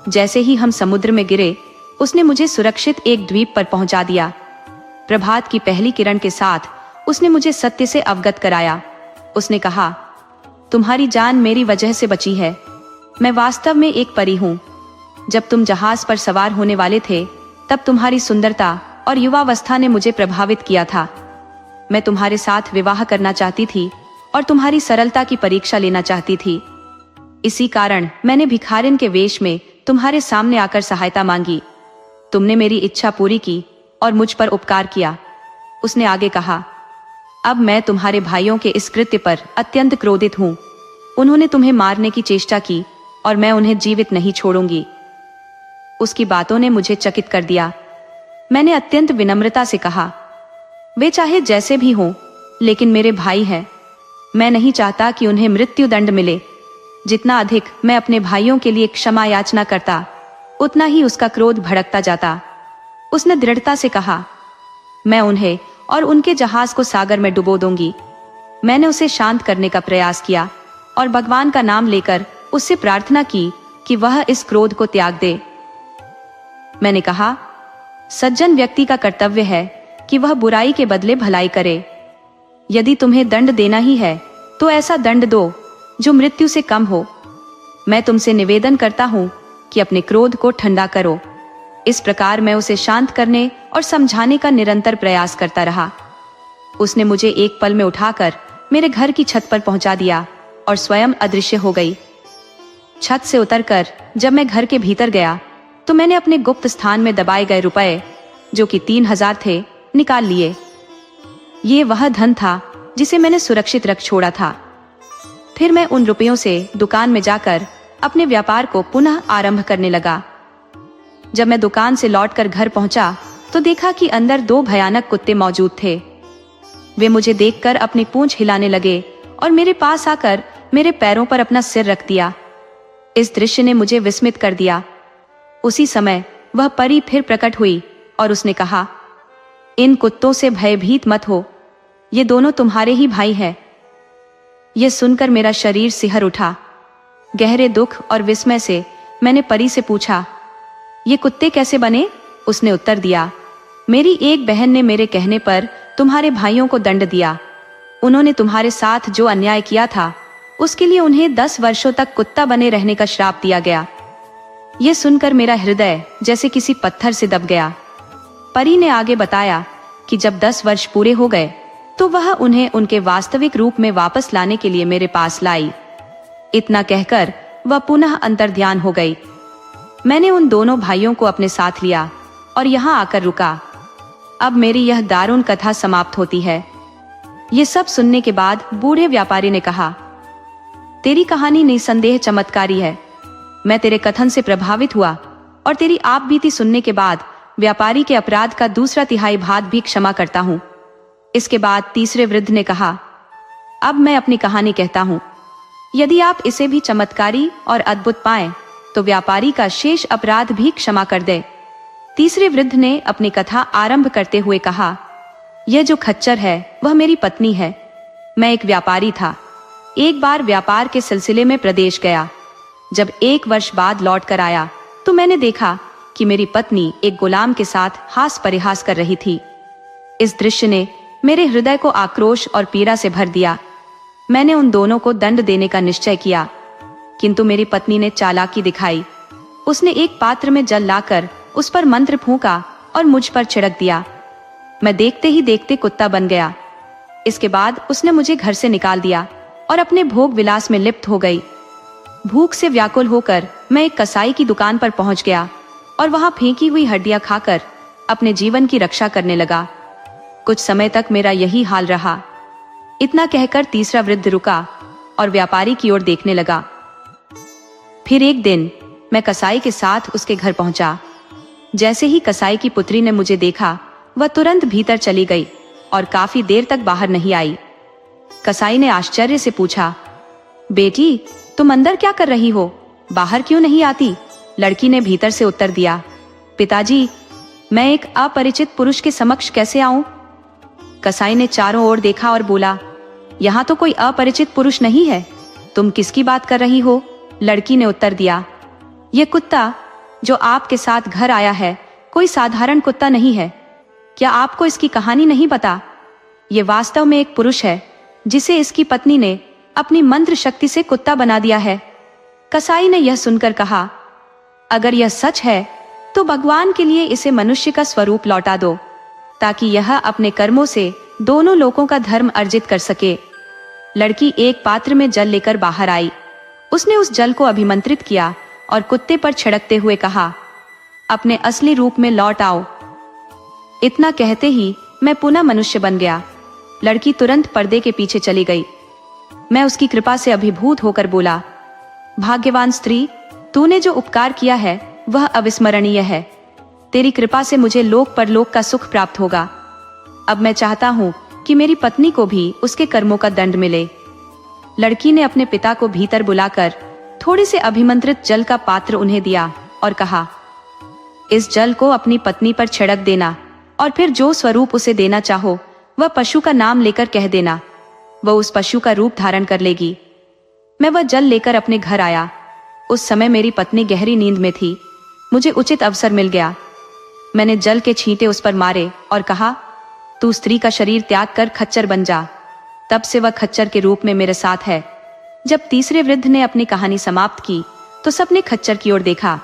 जैसे ही हम समुद्र में गिरे, उसने मुझे सुरक्षित एक द्वीप पर पहुंचा दिया। प्रभात की पहली किरण के साथ उसने मुझे सत्य से अवगत कराया। उसने कहा, तुम्हारी जान मेरी वजह से बची है। मैं वास्तव में एक परी हूँ। जब तुम जहाज पर सवार होने वाले थे, तब तुम्हारी सुंदरता और युवावस्था ने मुझे प्रभावित किया था। मैं तुम्हारे साथ विवाह करना चाहती थी और तुम्हारी सरलता की परीक्षा लेना चाहती थी। इसी कारण मैंने भिखारिन के वेश में तुम्हारे सामने आकर सहायता मांगी। तुमने मेरी इच्छा पूरी की और मुझ पर उपकार किया। उसने आगे कहा, अब मैं तुम्हारे भाइयों के इस कृत्य पर अत्यंत क्रोधित हूँ। उन्होंने तुम्हें मारने की चेष्टा की और मैं उन्हें जीवित नहीं छोड़ूंगी। उसकी बातों ने मुझे चकित कर दिया। मैंने अत्यंत विनम्रता से कहा, वे चाहे जैसे भी हों, लेकिन मेरे भाई हैं। मैं नहीं चाहता कि उन्हें मृत्यु दंड मिले। जितना अधिक मैं अपने भाइयों के लिए क्षमा याचना करता, उतना ही उसका क्रोध भड़कता जाता। उसने दृढ़ता से कहा, मैं उन्हें और उनके जहाज को सागर में डुबो दूंगी। मैंने उसे शांत करने का प्रयास किया और भगवान का नाम लेकर उससे प्रार्थना की कि वह इस क्रोध को त्याग दे। मैंने कहा, सज्जन व्यक्ति का कर्तव्य है कि वह बुराई के बदले भलाई करे। यदि तुम्हें दंड देना ही है तो ऐसा दंड दो जो मृत्यु से कम हो। मैं तुमसे निवेदन करता हूं कि अपने क्रोध को ठंडा करो। इस प्रकार मैं उसे शांत करने और समझाने का निरंतर प्रयास करता रहा। उसने मुझे एक पल में उठाकर मेरे घर की छत पर पहुंचा दिया और स्वयं अदृश्य हो गई। छत से उतरकर जब मैं घर के भीतर गया तो मैंने अपने गुप्त स्थान में दबाए गए रुपए, जो कि 3,000 थे, निकाल लिए। ये वह धन था जिसे मैंने सुरक्षित रख छोड़ा था। फिर मैं उन रुपयों से दुकान में जाकर अपने व्यापार को पुनः आरंभ करने लगा। जब मैं दुकान से लौटकर घर पहुंचा तो देखा कि अंदर 2 भयानक कुत्ते मौजूद थे। वे मुझे देखकर अपनी पूंछ हिलाने लगे और मेरे पास आकर मेरे पैरों पर अपना सिर रख दिया। इस दृश्य ने मुझे विस्मित कर दिया। उसी समय वह परी फिर प्रकट हुई और उसने कहा, इन कुत्तों से भयभीत मत हो, ये दोनों तुम्हारे ही भाई हैं। यह सुनकर मेरा शरीर सिहर उठा। गहरे दुख और विस्मय से मैंने परी से पूछा, ये कुत्ते कैसे बने? उसने उत्तर दिया, मेरी एक बहन ने मेरे कहने पर तुम्हारे भाइयों को दंड दिया। उन्होंने तुम्हारे साथ जो अन्याय किया था उसके लिए उन्हें 10 वर्षों तक कुत्ता बने रहने का श्राप दिया गया। यह सुनकर मेरा हृदय जैसे किसी पत्थर से दब गया। परी ने आगे बताया कि जब 10 वर्ष पूरे हो गए तो वह उन्हें उनके वास्तविक रूप में वापस लाने के लिए मेरे पास लाई। इतना कहकर वह पुनः अंतर्ध्यान हो गई। मैंने उन दोनों भाइयों को अपने साथ लिया और यहाँ आकर रुका। अब मेरी यह दारुण कथा समाप्त होती है। ये सब सुनने के बाद बूढ़े व्यापारी ने कहा, तेरी कहानी निसंदेह चमत्कारी है। मैं तेरे कथन से प्रभावित हुआ और तेरी आप बीती सुनने के बाद व्यापारी के अपराध का 2/3 भाग भी क्षमा करता हूँ। इसके बाद तीसरे वृद्ध ने कहा, अब मैं अपनी कहानी कहता हूँ। यदि आप इसे भी चमत्कारी और अद्भुत पाएं तो व्यापारी का शेष अपराध भी क्षमा कर दे। तीसरे वृद्ध ने अपनी कथा आरंभ करते हुए कहा, यह जो खच्चर है वह मेरी पत्नी है। मैं एक व्यापारी था। एक बार व्यापार के सिलसिले में प्रदेश गया। जब 1 वर्ष बाद लौट कर आया तो मैंने देखा कि मेरी पत्नी एक गुलाम के साथ हास परिहास कर रही थी। इस दृश्य ने मेरे हृदय को आक्रोश और पीड़ा से भर दिया। मैंने उन दोनों को दंड देने का निश्चय किया, किंतु मेरी पत्नी ने चालाकी दिखाई। उसने एक पात्र में जल लाकर उस पर मंत्र फूंका और मुझ पर छिड़क दिया। मैं देखते ही देखते कुत्ता बन गया। इसके बाद उसने मुझे घर से निकाल दिया और अपने भोग विलास में लिप्त हो गई। भूख से व्याकुल होकर मैं एक कसाई की दुकान पर पहुंच गया और वहां फेंकी हुई हड्डियां खाकर अपने जीवन की रक्षा करने लगा। कुछ समय तक मेरा यही हाल रहा। इतना कहकर तीसरा वृद्ध रुका और व्यापारी की ओर देखने लगा। फिर एक दिन मैं कसाई के साथ उसके घर पहुंचा। जैसे ही कसाई की पुत्री ने मुझे देखा, वह तुरंत भीतर चली गई और काफी देर तक बाहर नहीं आई। कसाई ने आश्चर्य से पूछा, बेटी, तुम अंदर क्या कर रही हो? बाहर क्यों नहीं आती? लड़की ने भीतर से उत्तर दिया, पिताजी, मैं एक अपरिचित पुरुष के समक्ष कैसे आऊं? कसाई ने चारों ओर देखा और बोला, यहाँ तो कोई अपरिचित पुरुष नहीं है। तुम किसकी बात कर रही हो? लड़की ने उत्तर दिया, ये कुत्ता जो आपके साथ घर आया है कोई साधारण कुत्ता नहीं है। क्या आपको इसकी कहानी नहीं पता? ये वास्तव में एक पुरुष है जिसे इसकी पत्नी ने अपनी मंत्र शक्ति से कुत्ता बना दिया है। कसाई ने यह सुनकर कहा, अगर यह सच है तो भगवान के लिए इसे मनुष्य का स्वरूप लौटा दो, ताकि यह अपने कर्मों से दोनों लोगों का धर्म अर्जित कर सके। लड़की एक पात्र में जल लेकर बाहर आई। उसने उस जल को अभिमंत्रित किया और कुत्ते पर छिड़कते हुए कहा, अपने असली रूप में लौट आओ। इतना कहते ही मैं पुनः मनुष्य बन गया। लड़की तुरंत पर्दे के पीछे चली गई। मैं उसकी कृपा से अभिभूत होकर बोला, भाग्यवान स्त्री, तूने जो उपकार किया है वह अविस्मरणीय है। तेरी कृपा से मुझे लोक परलोक का सुख प्राप्त होगा। अब मैं चाहता हूँ कि मेरी पत्नी को भी उसके कर्मों का दंड मिले। लड़की ने अपने पिता को भीतर बुलाकर थोड़े से अभिमंत्रित जल का पात्र उन्हें दिया और कहा, इस जल को अपनी पत्नी पर छिड़क देना और फिर जो स्वरूप उसे देना चाहो वह पशु का नाम लेकर कह देना। वह उस पशु का रूप धारण कर लेगी। मैं वह जल लेकर अपने घर आया। उस समय मेरी पत्नी गहरी नींद में थी। मुझे उचित अवसर मिल गया। मैंने जल के छींटे उस पर मारे और कहा, तू स्त्री का शरीर त्याग कर खच्चर बन जा। तब से वह खच्चर के रूप में मेरे साथ है। जब तीसरे वृद्ध ने अपनी कहानी समाप्त की तो सबने खच्चर की ओर देखा।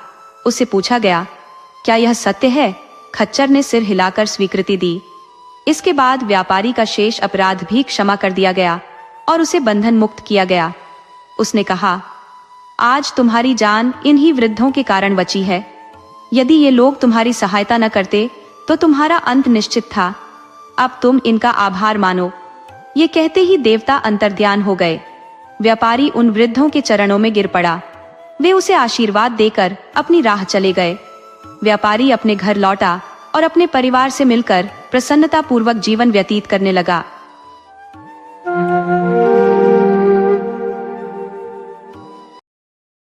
उससे पूछा गया, क्या यह सत्य है? खच्चर ने सिर हिलाकर स्वीकृति दी। इसके बाद व्यापारी का शेष अपराध भी क्षमा कर दिया गया और उसे बंधन मुक्त किया गया। उसने कहा, आज तुम्हारी जान इन्हीं वृद्धों के कारण बची है। यदि ये लोग तुम्हारी सहायता न करते तो तुम्हारा अंत निश्चित था। अब तुम इनका आभार मानो। ये कहते ही देवता अंतर्ध्यान हो गए। व्यापारी उन वृद्धों के चरणों में गिर पड़ा। वे उसे आशीर्वाद देकर अपनी राह चले गए। व्यापारी अपने घर लौटा और अपने परिवार से मिलकर प्रसन्नता पूर्वक जीवन व्यतीत करने लगा।